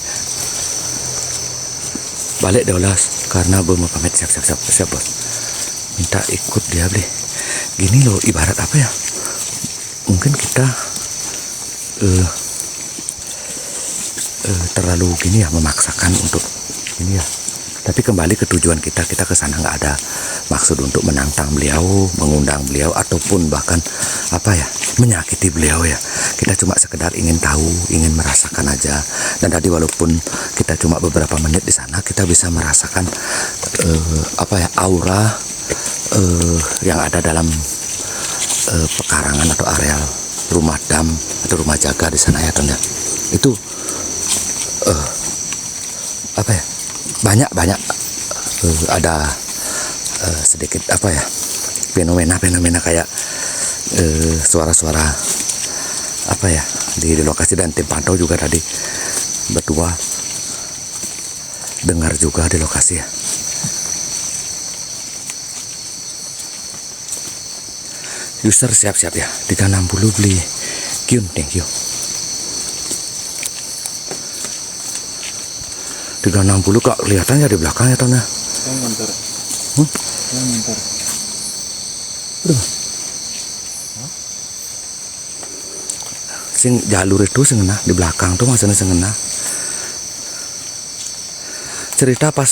Balik deh ulas karena bu mau pamit siap bos. Minta ikut dia beli. Gini loh ibarat apa ya? Mungkin kita terlalu gini ya memaksakan untuk ini ya. Tapi kembali ke tujuan kita ke sana nggak ada maksud untuk menantang beliau, mengundang beliau ataupun bahkan menyakiti beliau ya. Kita cuma sekedar ingin tahu, ingin merasakan aja. Dan tadi walaupun kita cuma beberapa menit di sana, kita bisa merasakan aura yang ada dalam pekarangan atau areal rumah dam atau rumah jaga di sana ya Ton ya. Itu banyak ada sedikit fenomena kayak suara-suara di lokasi, dan tim pantau juga tadi berdua dengar juga di lokasi ya. User siap-siap ya, 360 beli Kyun, thank you. 360 kok kelihatan ya di belakang ya Ton ya. Yang bentar. Hmm? Yang bentar. Sing jalur itu sing ngena di belakang tuh maksudnya sing ngena. Cerita pas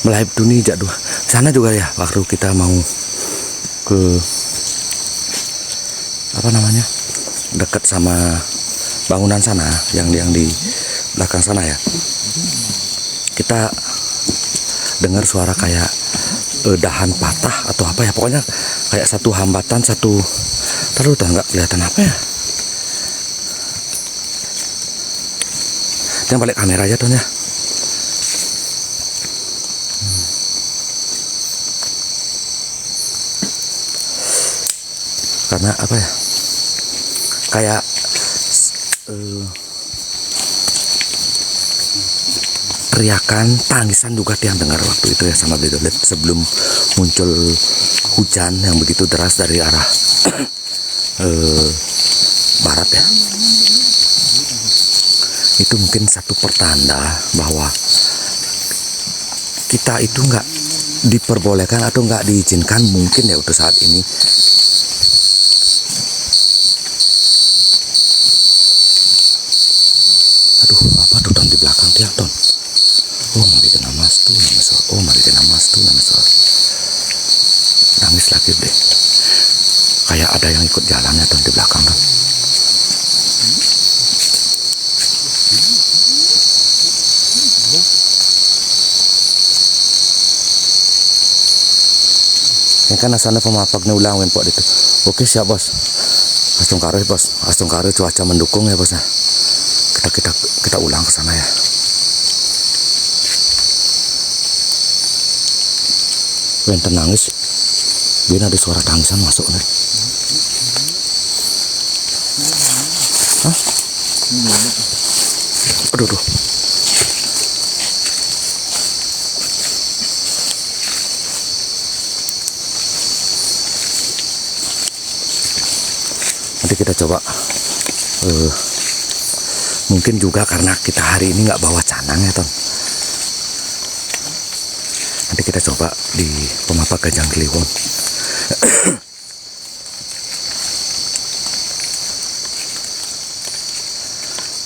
melihat dunia jadul sana juga ya waktu kita mau ke apa namanya dekat sama bangunan sana yang di belakang sana ya, kita dengar suara kayak dahan patah atau apa ya, pokoknya kayak satu hambatan satu terus udah nggak kelihatan apa ya. Jangan balik kamera aja Ton ya. Karena apa ya, kayak teriakan tangisan juga yang dengar waktu itu ya sama Bledolet sebelum muncul hujan yang begitu deras dari arah barat ya. Itu mungkin satu pertanda bahwa kita itu nggak diperbolehkan atau nggak diizinkan mungkin ya untuk saat ini. Aduh, apa tuh Ton di belakang tiang Ton? Oh, mari kena mas tuh nama soal. Oh, mari kena mas tuh nama soal. Nangis lagi deh. Kayak ada yang ikut jalannya Ton di belakang Ton. Yang kan asalnya pemapaknya ulang pok itu. Oke siap bos. Astung karo bos. Astung karo cuaca mendukung ya bos. Kita ulang ke sana ya. Wenten nangis. Biar ada suara tangisan masuk nih. Hah? Aduh. Nanti kita coba mungkin juga karena kita hari ini nggak bawa canang ya Ton. Nanti kita coba di Pemapak Gajang Kliwon.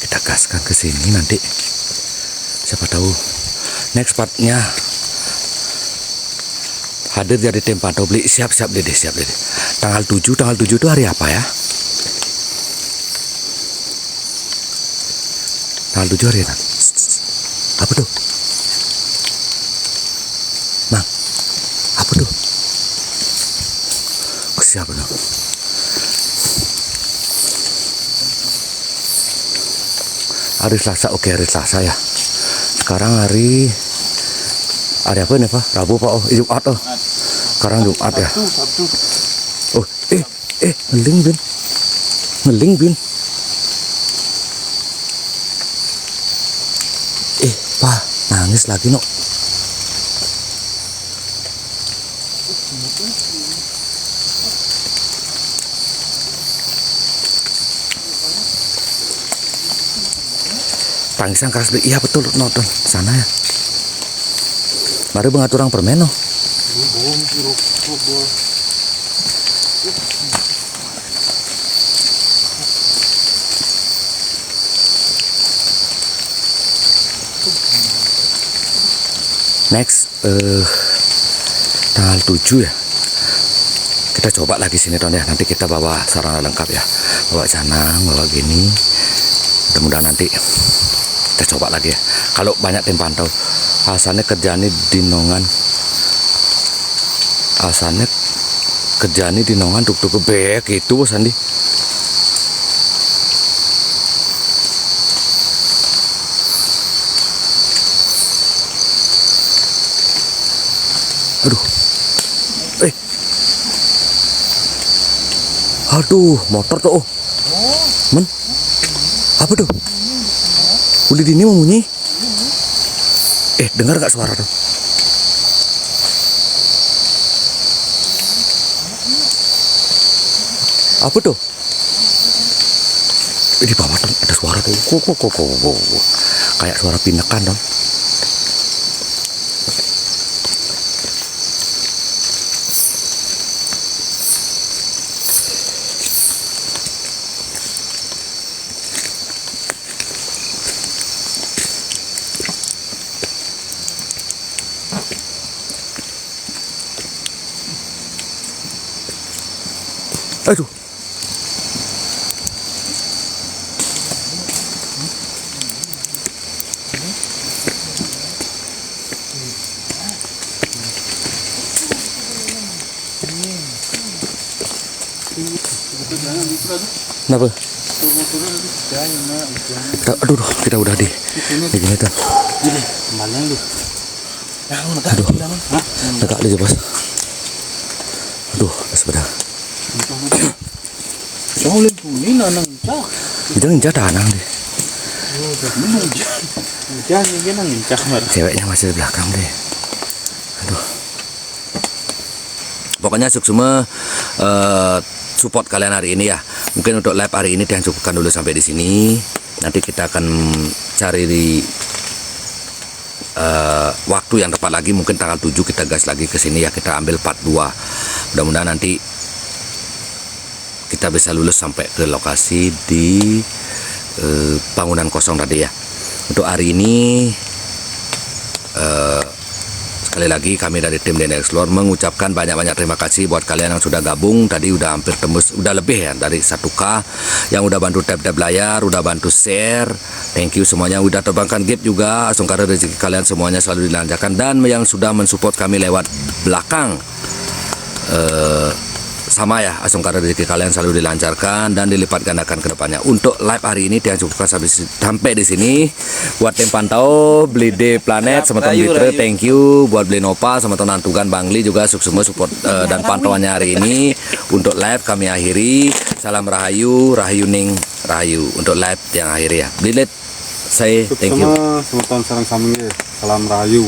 Kita gaskan ke sini nanti. Siapa tahu next partnya hadir jadi tim pantau beli. Siap dede. Tanggal 7 itu hari apa ya? Tanggal 7 hari apa? Apa tuh? Mang, apa tuh? Siapa tuh? Hari Selasa, oke hari Selasa ya. Sekarang hari apa nih Pak? Rabu Pak, oh Jumat oh. Sekarang Jumat ya. Sabtu. Oh, ngeling bin. Pak, nangis lagi no. Tangisan keras beli. Iya betul nonton sana ya. Baru mengatur orang permen no. Next tanggal 7 ya. Kita coba lagi sini Ton ya. Nanti kita bawa sarana lengkap ya. Bawa canang, bawa gini. Mudah-mudahan nanti kita coba lagi ya. Kalau banyak tim pantau. Asalnya kerjaan di Nongan. Asalnya kerjaan di Nongan tuk-tuk bek itu Bos Andi. Aduh, motor tuh. Oh. Men. Apa tuh? Uli dini mau bunyi. Dengar gak suara tuh? Apa tuh? Di bawah tuh ada suara tuh. Kok. Kayak suara pinekan dong. Kenapa? Aduh, kita udah di gini tuh. Aduh, tegak aja bos. Aduh, sebentar. Itu ngincar tanang deh. Ceweknya masih di belakang deh. Aduh. Pokoknya semua support kalian hari ini ya. Mungkin untuk live hari ini yang cukupkan dulu sampai di sini. Nanti kita akan cari di waktu yang tepat lagi, mungkin tanggal 7 kita gas lagi ke sini ya, kita ambil part 2. Mudah-mudahan nanti kita bisa lulus sampai ke lokasi di bangunan kosong tadi ya. Untuk hari ini sekali lagi kami dari tim DNA Explore mengucapkan banyak-banyak terima kasih buat kalian yang sudah gabung. Tadi udah hampir tembus, udah lebih ya dari 1K, yang udah bantu tap-tap layar, udah bantu share. Thank you semuanya, udah terbangkan gift juga. Sungkara rezeki kalian semuanya selalu dilancarkan, dan yang sudah mensupport kami lewat belakang sama ya, asungkara rezeki kalian selalu dilancarkan dan dilipat gandakan ke depannya. Untuk live hari ini yang cukupkan sampai di sini. Buat tim pantau beli D Planet sama Tom Bitre, thank you. Buat beli Nopal sama Tom Nantugan Bangli juga semua support dan pantauannya hari ini. Untuk live kami akhiri. Salam Rahayu, Rahayu Ning Rahayu. Untuk live yang akhiri ya. Beli saya thank you. Semua tahun sarang samingnya. Salam Rahayu.